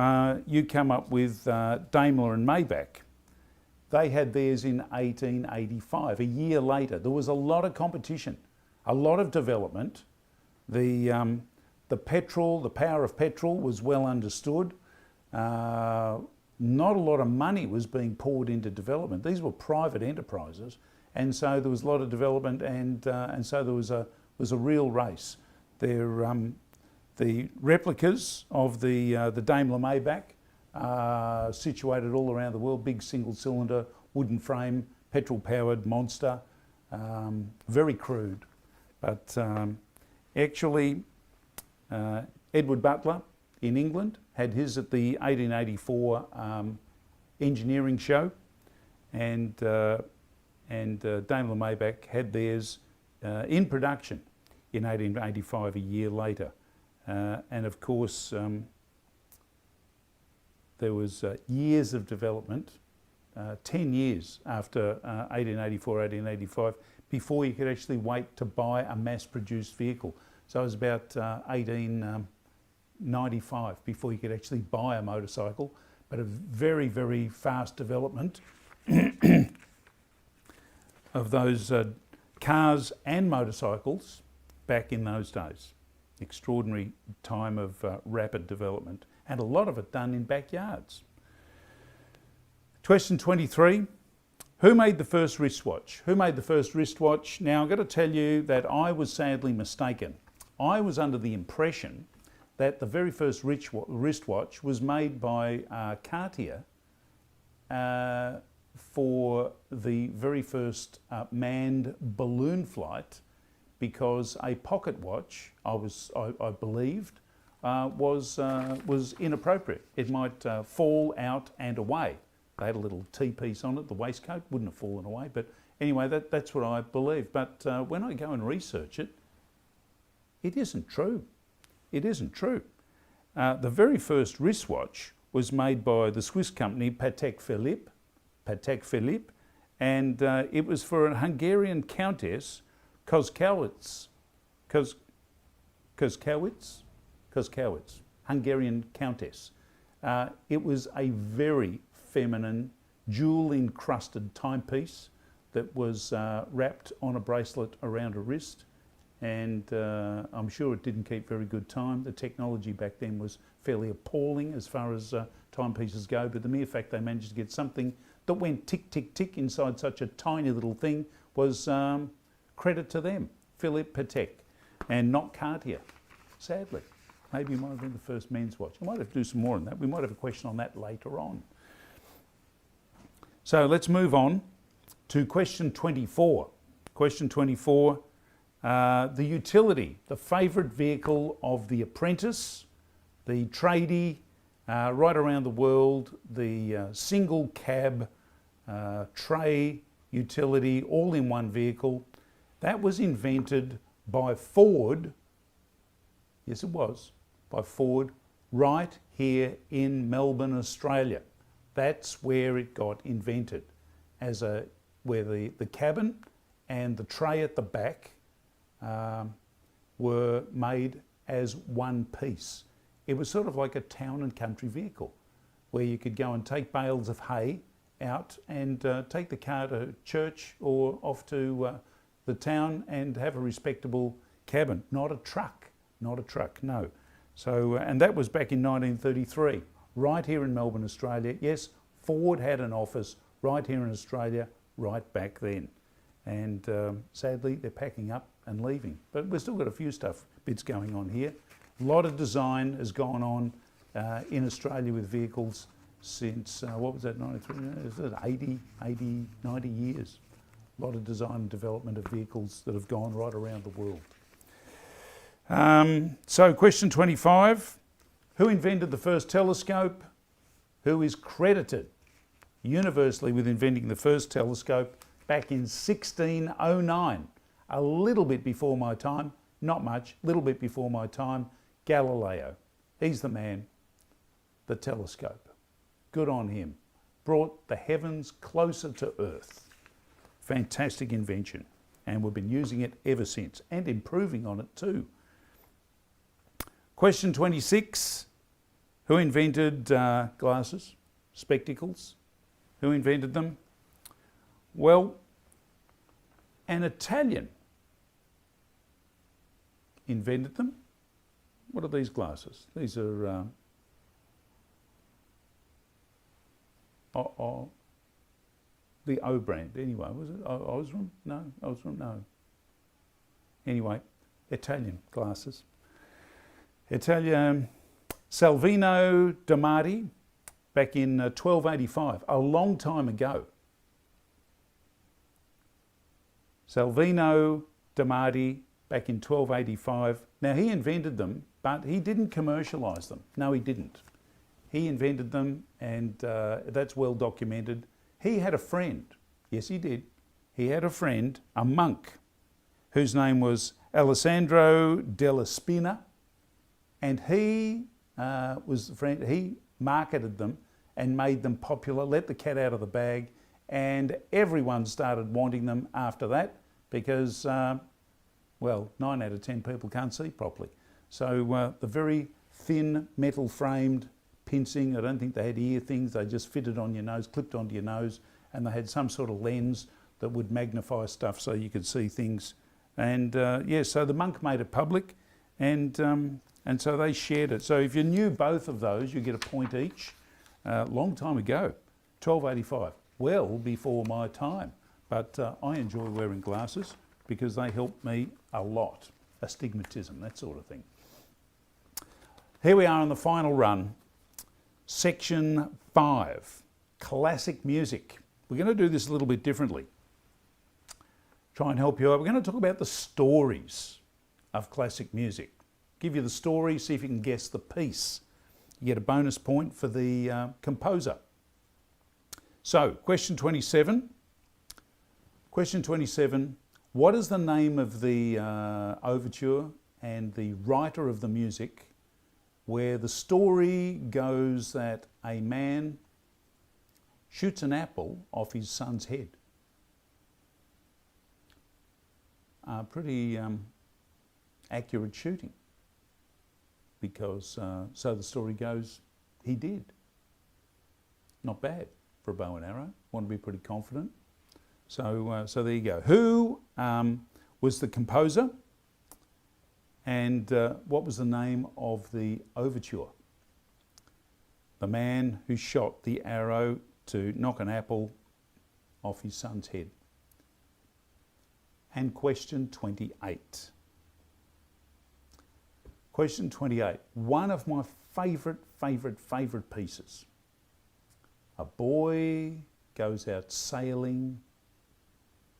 you come up with Daimler and Maybach. They had theirs in 1885, a year later. There was a lot of competition, a lot of development. The power of petrol was well understood. Not a lot of money was being poured into development. These were private enterprises, and so there was a lot of development, and so there was a real race. The replicas of the Daimler Maybach situated all around the world, big single-cylinder, wooden frame, petrol-powered monster, very crude. But actually, Edward Butler in England had his at the 1884 engineering show, and Daimler Maybach had theirs in production in 1885, a year later. And of course, there was years of development, 10 years after 1884, 1885, before you could actually wait to buy a mass-produced vehicle. So it was about 1895 before you could actually buy a motorcycle, but a very, very fast development of those cars and motorcycles back in those days. Extraordinary time of rapid development, and a lot of it done in backyards. Question 23. Who made the first wristwatch? Who made the first wristwatch? Now, I've got to tell you that I was sadly mistaken. I was under the impression that the very first wristwatch was made by Cartier for the very first manned balloon flight, because a pocket watch, I believed, was inappropriate. It might fall out and away. They had a little T-piece on it, the waistcoat wouldn't have fallen away, but anyway, that's what I believe. But when I go and research it, it isn't true. It isn't true. The very first wristwatch was made by the Swiss company Patek Philippe, and it was for a Hungarian countess, Koskowitz, Hungarian countess. It was a very feminine, jewel-encrusted timepiece that was wrapped on a bracelet around a wrist, and I'm sure it didn't keep very good time. The technology back then was fairly appalling as far as timepieces go, but the mere fact they managed to get something that went tick, tick, tick inside such a tiny little thing was credit to them, Philippe Patek, and not Cartier, sadly. Maybe it might have been the first men's watch. I might have to do some more on that. We might have a question on that later on. So let's move on to question 24. Question 24, the utility, the favourite vehicle of the apprentice, the tradie, right around the world, the single cab tray utility, all in one vehicle. That was invented by Ford, yes it was, by Ford, right here in Melbourne, Australia. That's where it got invented, where the cabin and the tray at the back were made as one piece. It was sort of like a town and country vehicle, where you could go and take bales of hay out and take the car to church or off to the town and have a respectable cabin. Not a truck, no. So, and that was back in 1933, right here in Melbourne, Australia. Yes, Ford had an office right here in Australia, right back then. And sadly, they're packing up and leaving. But we've still got a few bits going on here. A lot of design has gone on in Australia with vehicles since, what was that, 93, 80, 90 years. A lot of design and development of vehicles that have gone right around the world. So question 25, who invented the first telescope? Who is credited universally with inventing the first telescope back in 1609? A little bit before my time, not much, little bit before my time, Galileo. He's the man, the telescope. Good on him. Brought the heavens closer to Earth. Fantastic invention. And we've been using it ever since and improving on it too. Question 26, who invented glasses, spectacles? Who invented them? Well, an Italian invented them. What are these glasses? These are the O brand. Anyway, was it Osram? No, Osram, no. Anyway, Italian glasses. Italian Salvino Damati, back in 1285, a long time ago. Salvino Damati, back in 1285. Now, he invented them, but he didn't commercialise them. No, he didn't. He invented them, and that's well documented. He had a friend. Yes, he did. He had a friend, a monk, whose name was Alessandro della Spina, and he was the friend. He marketed them and made them popular, let the cat out of the bag, and everyone started wanting them after that because, well, 9 out of 10 people can't see properly. So the very thin metal-framed pincing, I don't think they had ear things, they just fitted on your nose, clipped onto your nose, and they had some sort of lens that would magnify stuff so you could see things. And yeah, so the monk made it public, and so they shared it. So if you knew both of those, you get a point each. Long time ago, 1285, well before my time. But I enjoy wearing glasses because they help me a lot. Astigmatism, that sort of thing. Here we are on the final run. Section 5, classic music. We're going to do this a little bit differently. Try and help you out. We're going to talk about the stories of classic music. Give you the story, see if you can guess the piece. You get a bonus point for the composer. So, question 27. Question 27. What is the name of the overture and the writer of the music where the story goes that a man shoots an apple off his son's head? Pretty accurate shooting. Because, so the story goes, he did. Not bad for a bow and arrow. Want to be pretty confident. So there you go. Who was the composer? And what was the name of the overture? The man who shot the arrow to knock an apple off his son's head. And question 28. Question 28, one of my favourite pieces. A boy goes out sailing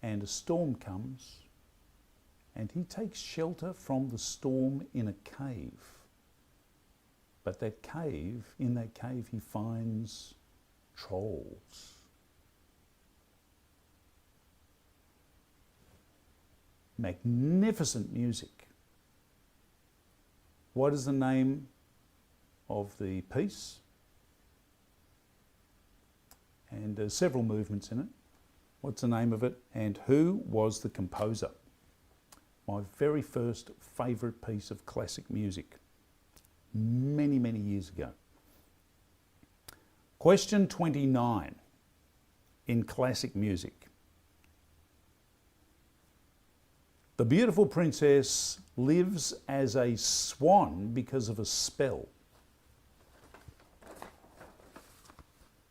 and a storm comes and he takes shelter from the storm in a cave. But in that cave he finds trolls. Magnificent music. What is the name of the piece? And there's several movements in it. What's the name of it? And who was the composer? My very first favourite piece of classic music. Many, many years ago. Question 29 in classic music. The beautiful princess lives as a swan because of a spell.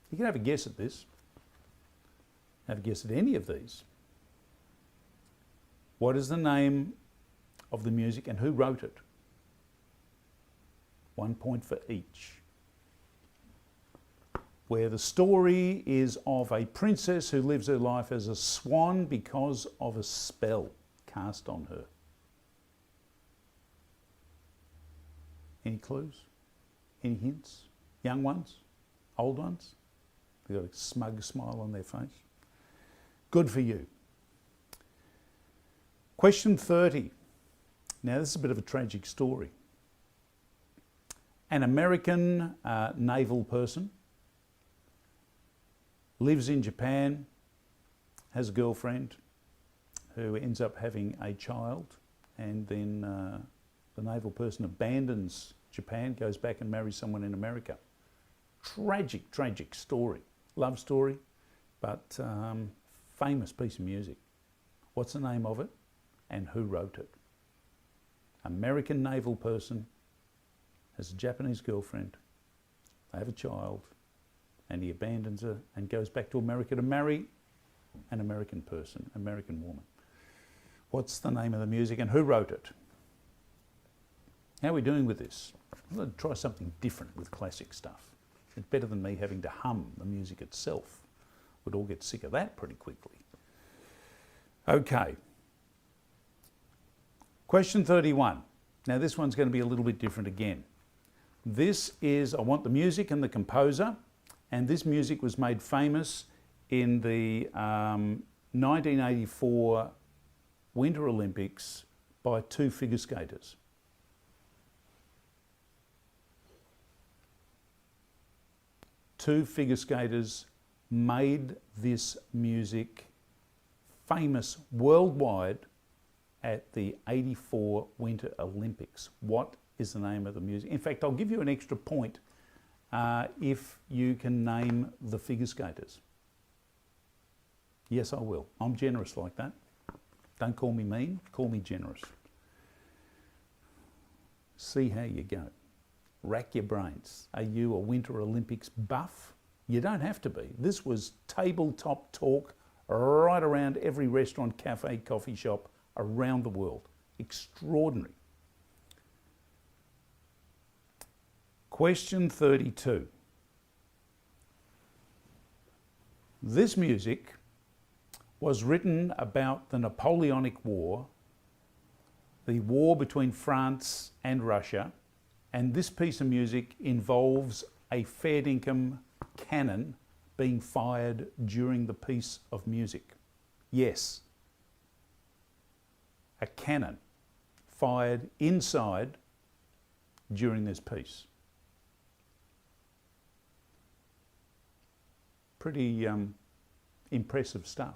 You can have a guess at this. Have a guess at any of these. What is the name of the music and who wrote it? 1 point for each. Where the story is of a princess who lives her life as a swan because of a spell cast on her. Any clues? Any hints? Young ones? Old ones? They've got a smug smile on their face. Good for you. Question 30. Now this is a bit of a tragic story. An American naval person lives in Japan, has a girlfriend who ends up having a child, and then the naval person abandons Japan, goes back and marries someone in America. Tragic, tragic story. Love story, but famous piece of music. What's the name of it and who wrote it? American naval person has a Japanese girlfriend. They have a child and he abandons her and goes back to America to marry an American person, American woman. What's the name of the music and who wrote it? How are we doing with this? I'm going to try something different with classic stuff. It's better than me having to hum the music itself. We'd all get sick of that pretty quickly. Okay. Question 31. Now this one's going to be a little bit different again. This is, I want the music and the composer, and this music was made famous in the 1984 Winter Olympics by two figure skaters. Two figure skaters made this music famous worldwide at the 84 Winter Olympics. What is the name of the music? In fact, I'll give you an extra point if you can name the figure skaters. Yes, I will. I'm generous like that. Don't call me mean, call me generous. See how you go. Rack your brains. Are you a Winter Olympics buff? You don't have to be. This was tabletop talk right around every restaurant, cafe, coffee shop around the world. Extraordinary. Question 32. This music was written about the Napoleonic War, the war between France and Russia, and this piece of music involves a fair dinkum cannon being fired during the piece of music. Yes, a cannon fired inside during this piece. Pretty impressive stuff.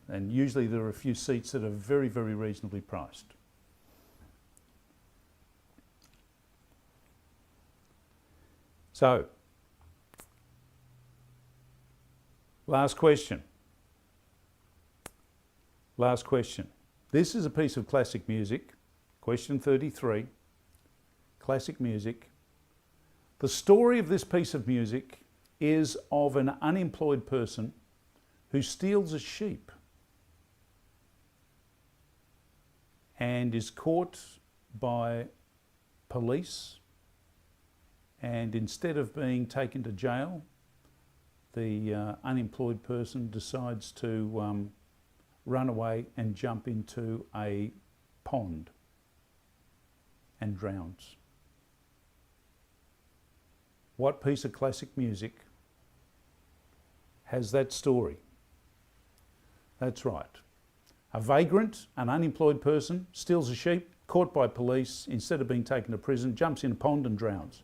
And usually there are a few seats that are very, very reasonably priced. So, last question. Last question. This is a piece of classic music. Question 33. Classic music. The story of this piece of music is of an unemployed person who steals a sheep and is caught by police, and instead of being taken to jail, the unemployed person decides to run away and jump into a pond and drowns. What piece of classic music has that story? That's right. A vagrant, an unemployed person, steals a sheep, caught by police, instead of being taken to prison, jumps in a pond and drowns.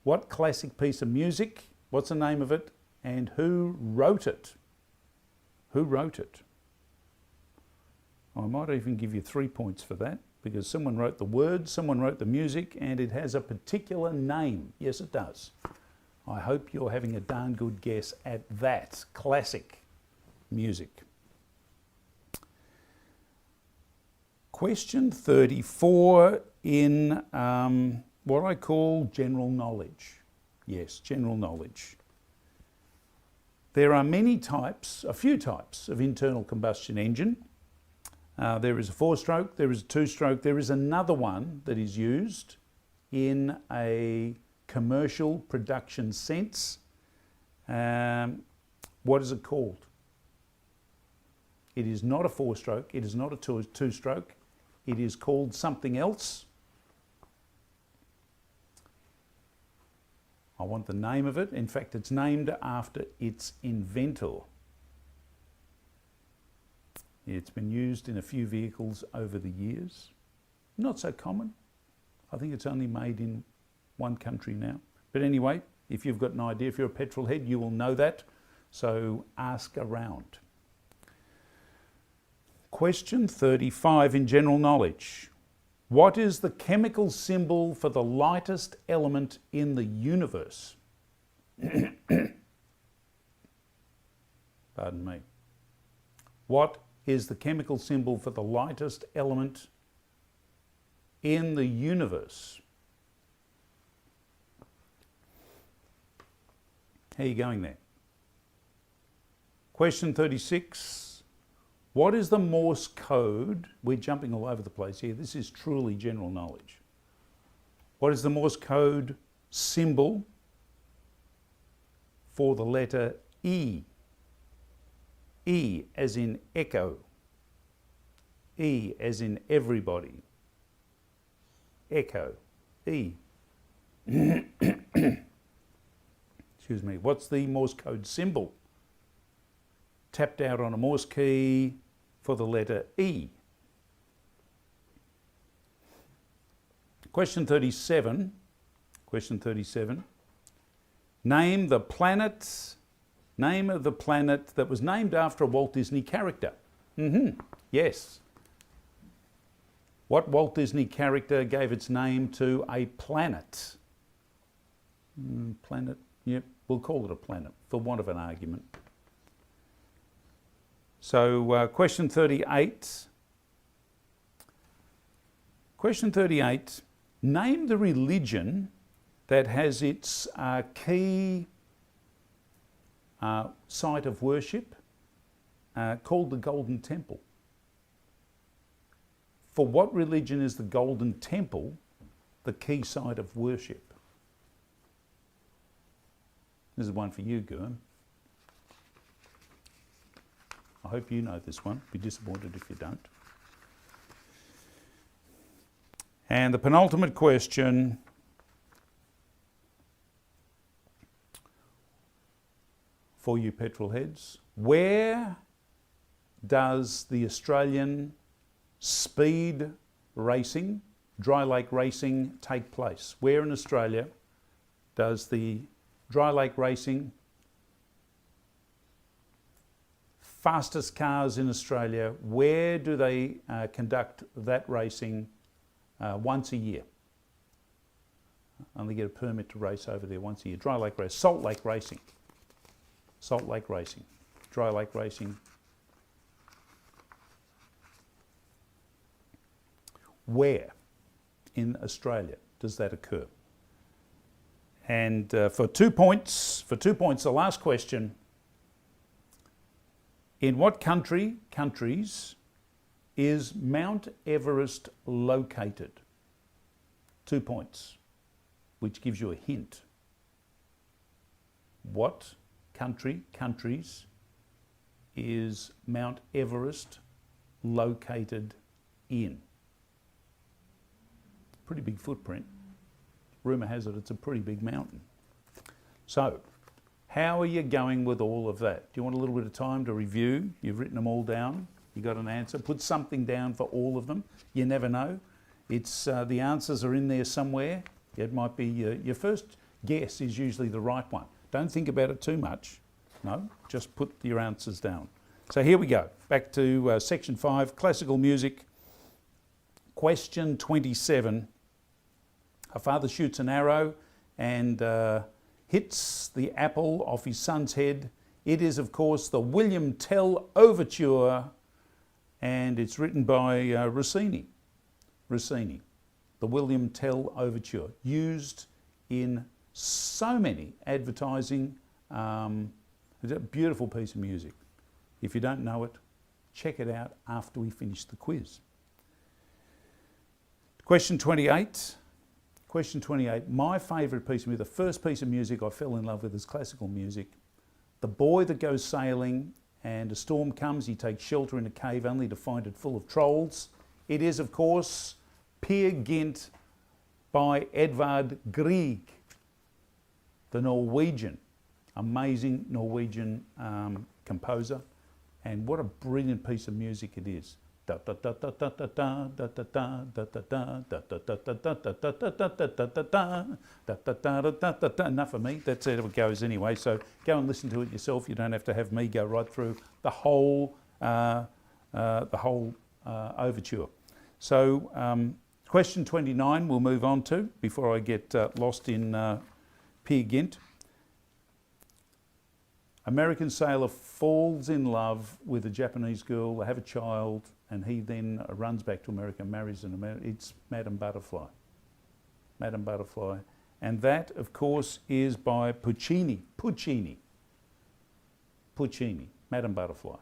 What classic piece of music? What's the name of it? And who wrote it? Who wrote it? I might even give you 3 points for that, because someone wrote the words, someone wrote the music, and it has a particular name. Yes, it does. I hope you're having a darn good guess at that classic music. Question 34 in what I call general knowledge. Yes, general knowledge. There are many types, a few types of internal combustion engine. There is a 4-stroke, there is a 2-stroke, there is another one that is used in a commercial production sense. What is it called? It is not a 4-stroke, it is not a 2-stroke, it is called something else. I want the name of it. In fact, it's named after its inventor. It's been used in a few vehicles over the years. Not so common. I think it's only made in one country now. But anyway, if you've got an idea, if you're a petrol head, you will know that. So ask around. Question 35 in general knowledge. What is the chemical symbol for the lightest element in the universe? Pardon me. What is the chemical symbol for the lightest element in the universe? How are you going there? Question 36. What is the Morse code? We're jumping all over the place here. This is truly general knowledge. What is the Morse code symbol for the letter E? E as in echo. E as in everybody. Echo. E. Excuse me. What's the Morse code symbol? Tapped out on a Morse key for the letter E. Question 37. Question 37. Name the planet. Name of the planet that was named after a Walt Disney character. Yes. What Walt Disney character gave its name to a planet? Planet, yep, we'll call it a planet for want of an argument. So question 38. Question 38. Name the religion that has its key site of worship called the Golden Temple. For what religion is the Golden Temple the key site of worship? This is one for you, Gurm. I hope you know this one. Be disappointed if you don't. And the penultimate question. For you petrol heads, where does the Australian speed racing, dry lake racing, take place? Where in Australia does the dry lake racing, fastest cars in Australia, where do they conduct that racing once a year? Only get a permit to race over there once a year. Dry lake race, Salt Lake Racing. Salt Lake Racing, dry lake racing. Where in Australia does that occur? And for 2 points, the last question. In what countries is Mount Everest located? 2 points, which gives you a hint. What countries is Mount Everest located in? Pretty big footprint. Rumour has it it's a pretty big mountain. So, how are you going with all of that? Do you want a little bit of time to review? You've written them all down. You got an answer. Put something down for all of them. You never know. It's the answers are in there somewhere. It might be your first guess is usually the right one. Don't think about it too much. No, just put your answers down. So here we go. Back to section 5, classical music. Question 27. A father shoots an arrow and hits the apple off his son's head. It is, of course, the William Tell Overture, and it's written by Rossini. Rossini. The William Tell Overture, used in so many advertising. It's a beautiful piece of music. If you don't know it, check it out after we finish the quiz. Question 28. Question 28. My favourite piece of music, the first piece of music I fell in love with is classical music. The boy that goes sailing and a storm comes, he takes shelter in a cave only to find it full of trolls. It is, of course, Peer Gynt by Edvard Grieg, the Norwegian, amazing Norwegian composer. And what a brilliant piece of music it is. Enough of me, that's how it goes anyway, so go and listen to it yourself. You don't have to have me go right through the whole overture. So question 29 we'll move on to before I get lost in Peer Gynt. American sailor falls in love with a Japanese girl, they have a child, and he then runs back to America and marries an American. It's Madame Butterfly. Madame Butterfly. And that, of course, is by Puccini. Madame Butterfly.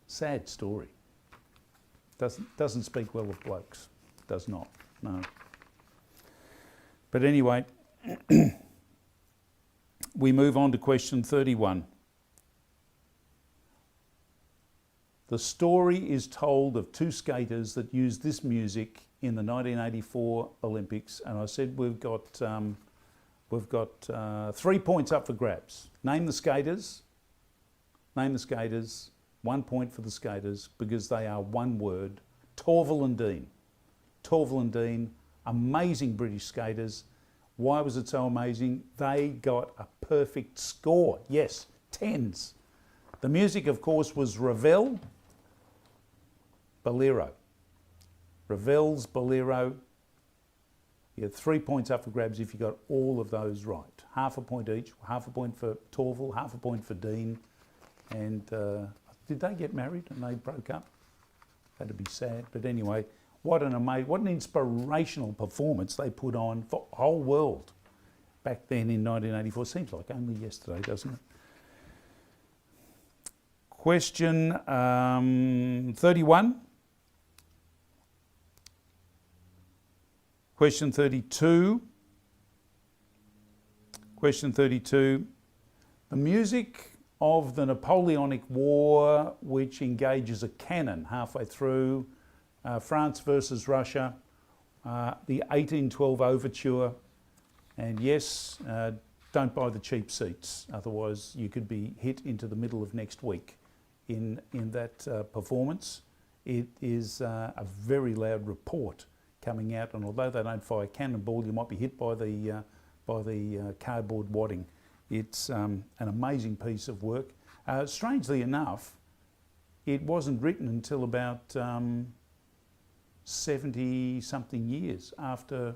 Sad story. Doesn't speak well of blokes. Does not, no. But anyway, we move on to question 31. The story is told of two skaters that used this music in the 1984 Olympics, and I said we've got 3 points up for grabs. Name the skaters. 1 point for the skaters because they are one word. Torvill and Dean. Torvill and Dean, amazing British skaters. Why was it so amazing? They got a perfect score. Yes, 10s. The music, of course, was Ravel, Bolero. Ravel's Bolero. You had 3 points up for grabs if you got all of those right. Half a point each, half a point for Torvill, half a point for Dean. And did they get married and they broke up? That'd be sad. But anyway, what an inspirational performance they put on for the whole world back then in 1984. Seems like only yesterday, doesn't it? Question 31. Question 32. Question 32. The music of the Napoleonic War, which engages a cannon halfway through, France versus Russia, the 1812 overture, and yes, don't buy the cheap seats, otherwise you could be hit into the middle of next week in that performance. It is a very loud report coming out, and although they don't fire cannonball, you might be hit by the cardboard wadding. It's an amazing piece of work. Strangely enough, it wasn't written until about 70-something years after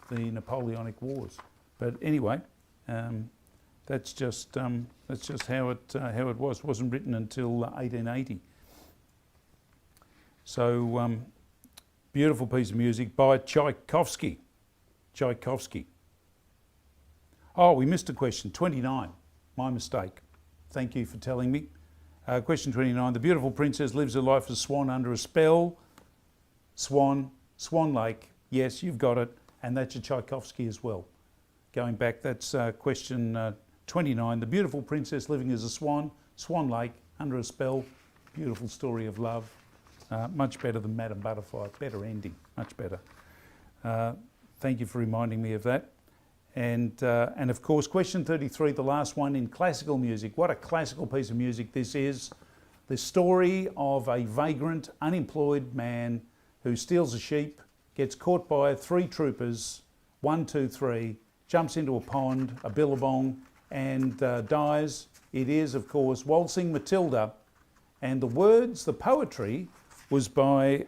the Napoleonic Wars. But anyway, that's just how it was. It wasn't written until 1880. So beautiful piece of music by Tchaikovsky. Oh, we missed a question. 29. My mistake. Thank you for telling me. Question 29. The beautiful princess lives her life as a swan under a spell. Swan Lake. Yes, you've got it. And that's a Tchaikovsky as well. Going back, that's question 29. The beautiful princess living as a swan. Swan Lake, under a spell. Beautiful story of love. Much better than Madame Butterfly. Better ending. Much better. Thank you for reminding me of that. And of course, question 33, the last one in classical music. What a classical piece of music this is. The story of a vagrant, unemployed man who steals a sheep, gets caught by 3 troopers, 1, 2, 3, jumps into a pond, a billabong, and dies. It is, of course, Waltzing Matilda. And the words, the poetry, was by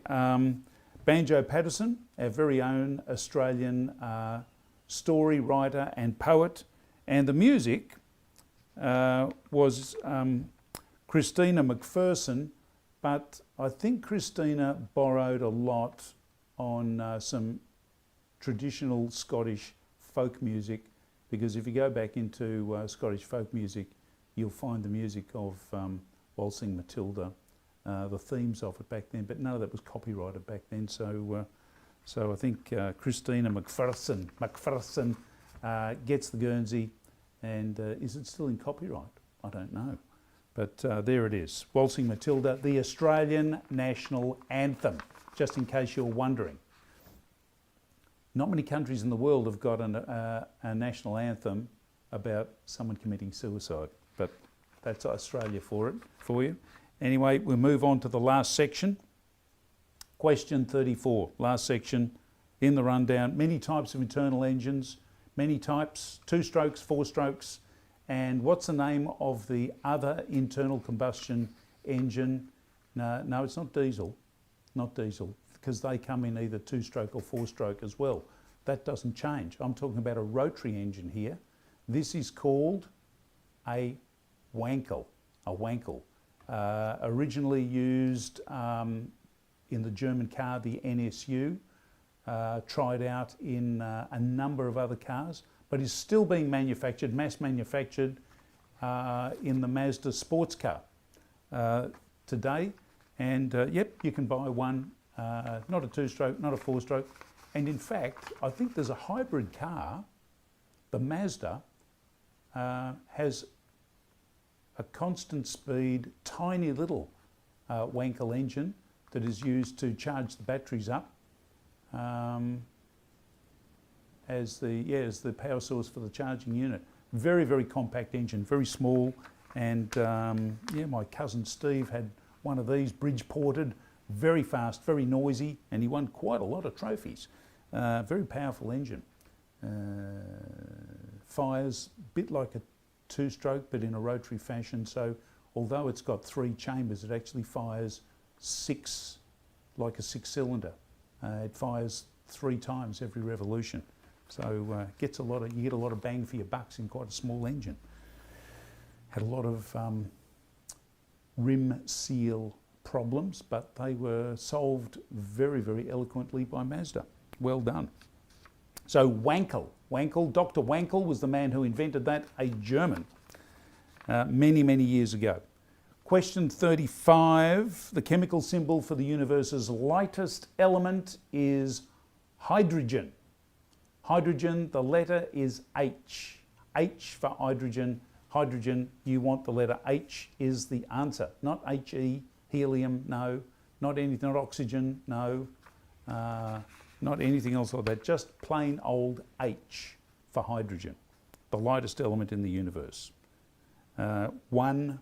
Banjo Patterson, our very own Australian story writer and poet, and the music was Christina McPherson, but I think Christina borrowed a lot on some traditional Scottish folk music, because if you go back into Scottish folk music, you'll find the music of Waltzing Matilda, the themes of it back then, but none of that was copyrighted back then, so I think Christina McPherson gets the Guernsey, and is it still in copyright? I don't know. But there it is, Waltzing Matilda, the Australian national anthem, just in case you're wondering. Not many countries in the world have got a national anthem about someone committing suicide, but that's Australia for you. Anyway, we'll move on to the last section. Question 34, last section in the rundown. Many types of internal engines, many types, 2 strokes, 4 strokes, and what's the name of the other internal combustion engine? No, it's not diesel, because they come in either 2-stroke or 4-stroke as well. That doesn't change. I'm talking about a rotary engine here. This is called a wankel. A wankel. Originally used in the German car, the NSU, tried out in a number of other cars, but is still being manufactured, mass manufactured in the Mazda sports car today. And yep, you can buy one, not a two-stroke, not a four-stroke. And in fact, I think there's a hybrid car, the Mazda, has a constant speed, tiny little wankel engine that is used to charge the batteries up as the power source for the charging unit. Very, very compact engine, very small. And yeah, my cousin Steve had one of these bridge ported, very fast, very noisy, and he won quite a lot of trophies. Very powerful engine. Fires a bit like a two-stroke, but in a rotary fashion. So although it's got 3 chambers, it actually fires 6, like a 6-cylinder. It fires 3 times every revolution. So you get a lot of bang for your bucks in quite a small engine. Had a lot of rim seal problems, but they were solved very, very eloquently by Mazda. Well done. So Wankel, Dr. Wankel was the man who invented that, a German, many, many years ago. Question 35, the chemical symbol for the universe's lightest element is hydrogen. Hydrogen, the letter is H. H for hydrogen. Hydrogen, you want the letter H is the answer. Not He, helium, no. Not anything, not oxygen, no. Not anything else like that. Just plain old H for hydrogen, the lightest element in the universe. 1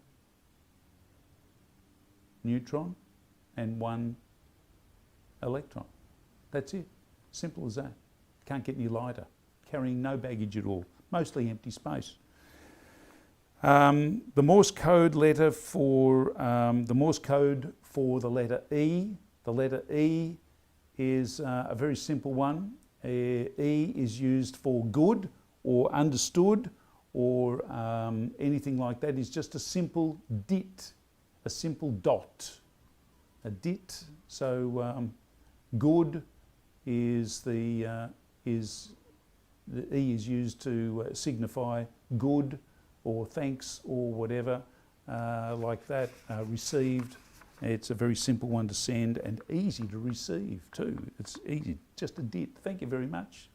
neutron and 1 electron. That's it. Simple as that. Can't get any lighter. Carrying no baggage at all. Mostly empty space. The Morse code letter for the letter E. The letter E is a very simple one. E is used for good or understood or anything like that. It's just a simple dit, a simple dot, a dit. So good is the E is used to signify good or thanks or whatever like that. Received. It's a very simple one to send and easy to receive too. It's easy, just a dit. Thank you very much.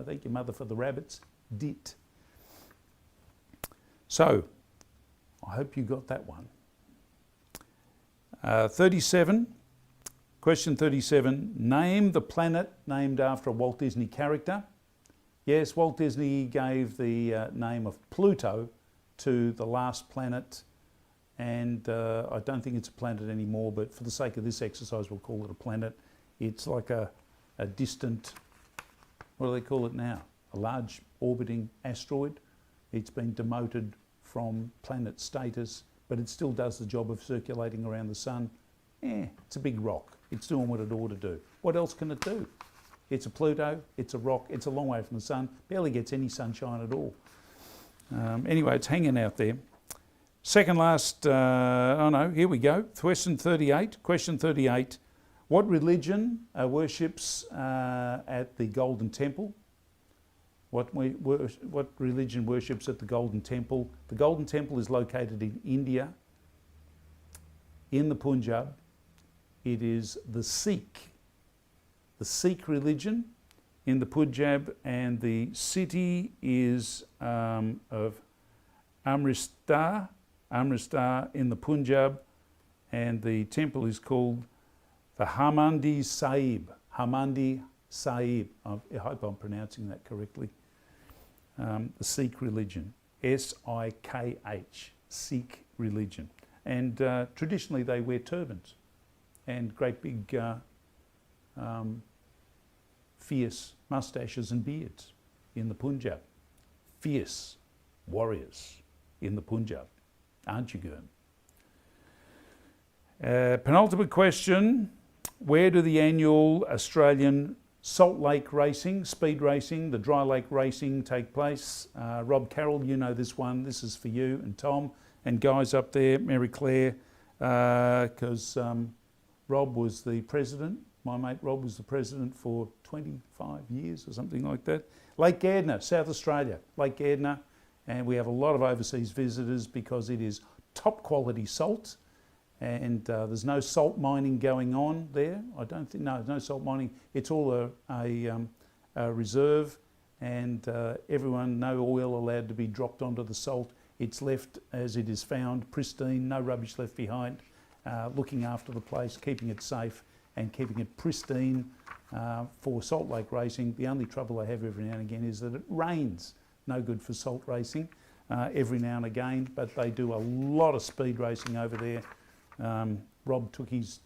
Thank you, mother, for the rabbits. Dit. So, I hope you got that one. 37, question 37. Name the planet named after a Walt Disney character. Yes, Walt Disney gave the name of Pluto to the last planet, and I don't think it's a planet anymore, but for the sake of this exercise we'll call it a planet. It's like a distant, what do they call it now? A large orbiting asteroid. It's been demoted from planet status, but it still does the job of circulating around the sun. It's a big rock. It's doing what it ought to do. What else can it do? It's a Pluto, it's a rock, it's a long way from the sun, barely gets any sunshine at all. Anyway, it's hanging out there. Second last, oh no, here we go. Question 38. Question 38. What religion worships at the Golden Temple? What religion worships at the Golden Temple? The Golden Temple is located in India, in the Punjab. It is the Sikh religion in the Punjab, and the city is of Amritsar in the Punjab, and the temple is called the Harmandir Sahib. Harmandir Sahib. I hope I'm pronouncing that correctly. The Sikh religion. S-I-K-H. Sikh religion. And traditionally they wear turbans and great big fierce moustaches and beards in the Punjab. Fierce warriors in the Punjab. Aren't you, Gurn? Penultimate question. Where do the annual Australian Salt Lake racing, speed racing, the dry lake racing take place. Rob Carroll, you know this one. This is for you and Tom and guys up there, Mary Claire, because Rob was the president. My mate Rob was the president for 25 years or something like that. Lake Gardner, South Australia, Lake Gardner. And we have a lot of overseas visitors because it is top quality salt. And there's no salt mining going on there. I don't think, no, there's no salt mining. It's all a reserve, and everyone, no oil allowed to be dropped onto the salt. It's left as it is found, pristine, no rubbish left behind, looking after the place, keeping it safe and keeping it pristine for Salt Lake racing. The only trouble they have every now and again is that it rains. No good for salt racing every now and again, but they do a lot of speed racing over there. Rob took his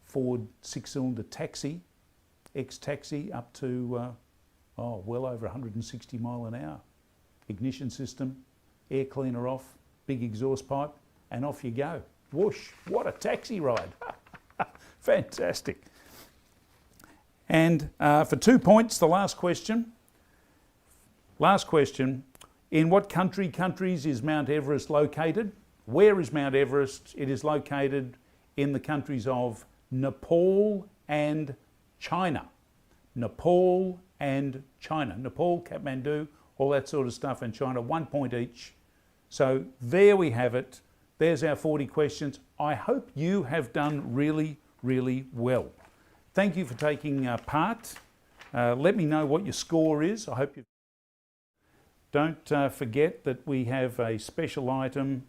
Ford 6-cylinder taxi, ex-taxi, up to well over 160 mile an hour. Ignition system, air cleaner off, big exhaust pipe, and off you go. Whoosh, what a taxi ride. Fantastic. And for 2 points, the last question. Last question, in what countries is Mount Everest located? Where is Mount Everest? It is located in the countries of Nepal and China. Nepal and China. Nepal, Kathmandu, all that sort of stuff, and China, 1 point each. So there we have it. There's our 40 questions. I hope you have done really, really well. Thank you for taking part. Let me know what your score is. I hope you... Don't forget that we have a special item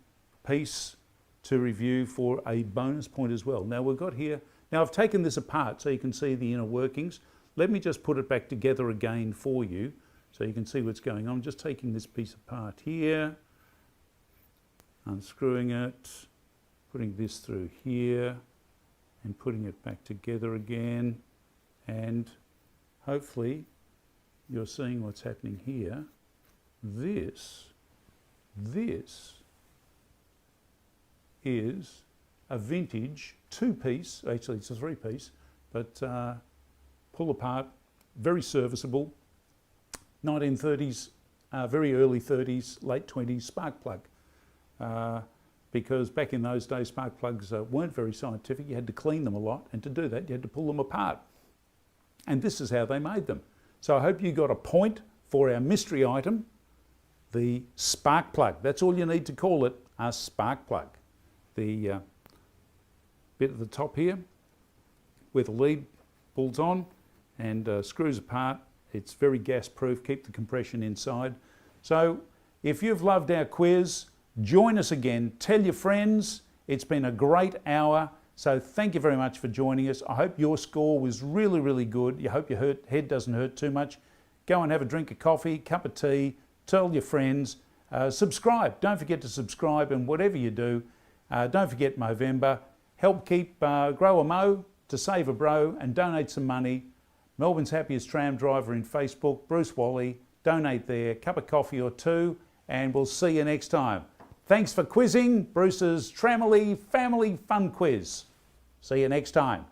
piece to review for a bonus point as well. Now we've got here, now I've taken this apart so you can see the inner workings. Let me just put it back together again for you so you can see what's going on. I'm just taking this piece apart here, unscrewing it, putting this through here and putting it back together again, and hopefully you're seeing what's happening here. This is a vintage 2-piece, actually it's a 3-piece, but pull apart, very serviceable, 1930s, very early 30s, late 20s spark plug. Because back in those days spark plugs weren't very scientific, you had to clean them a lot, and to do that you had to pull them apart. And this is how they made them. So I hope you got a point for our mystery item, the spark plug. That's all you need to call it, a spark plug. The bit at the top here where the lead pulls on and screws apart. It's very gas proof, keep the compression inside. So if you've loved our quiz, join us again, tell your friends. It's been a great hour, so thank you very much for joining us. I hope your score was really, really good. I hope your head doesn't hurt too much. Go and have a drink of coffee, cup of tea, tell your friends, subscribe. Don't forget to subscribe, and whatever you do, don't forget Movember. Help keep Grow a Mo to save a bro and donate some money. Melbourne's happiest tram driver in Facebook, Bruce Wally. Donate there, cup of coffee or two, and we'll see you next time. Thanks for quizzing Bruce's Tramily Family Fun Quiz. See you next time.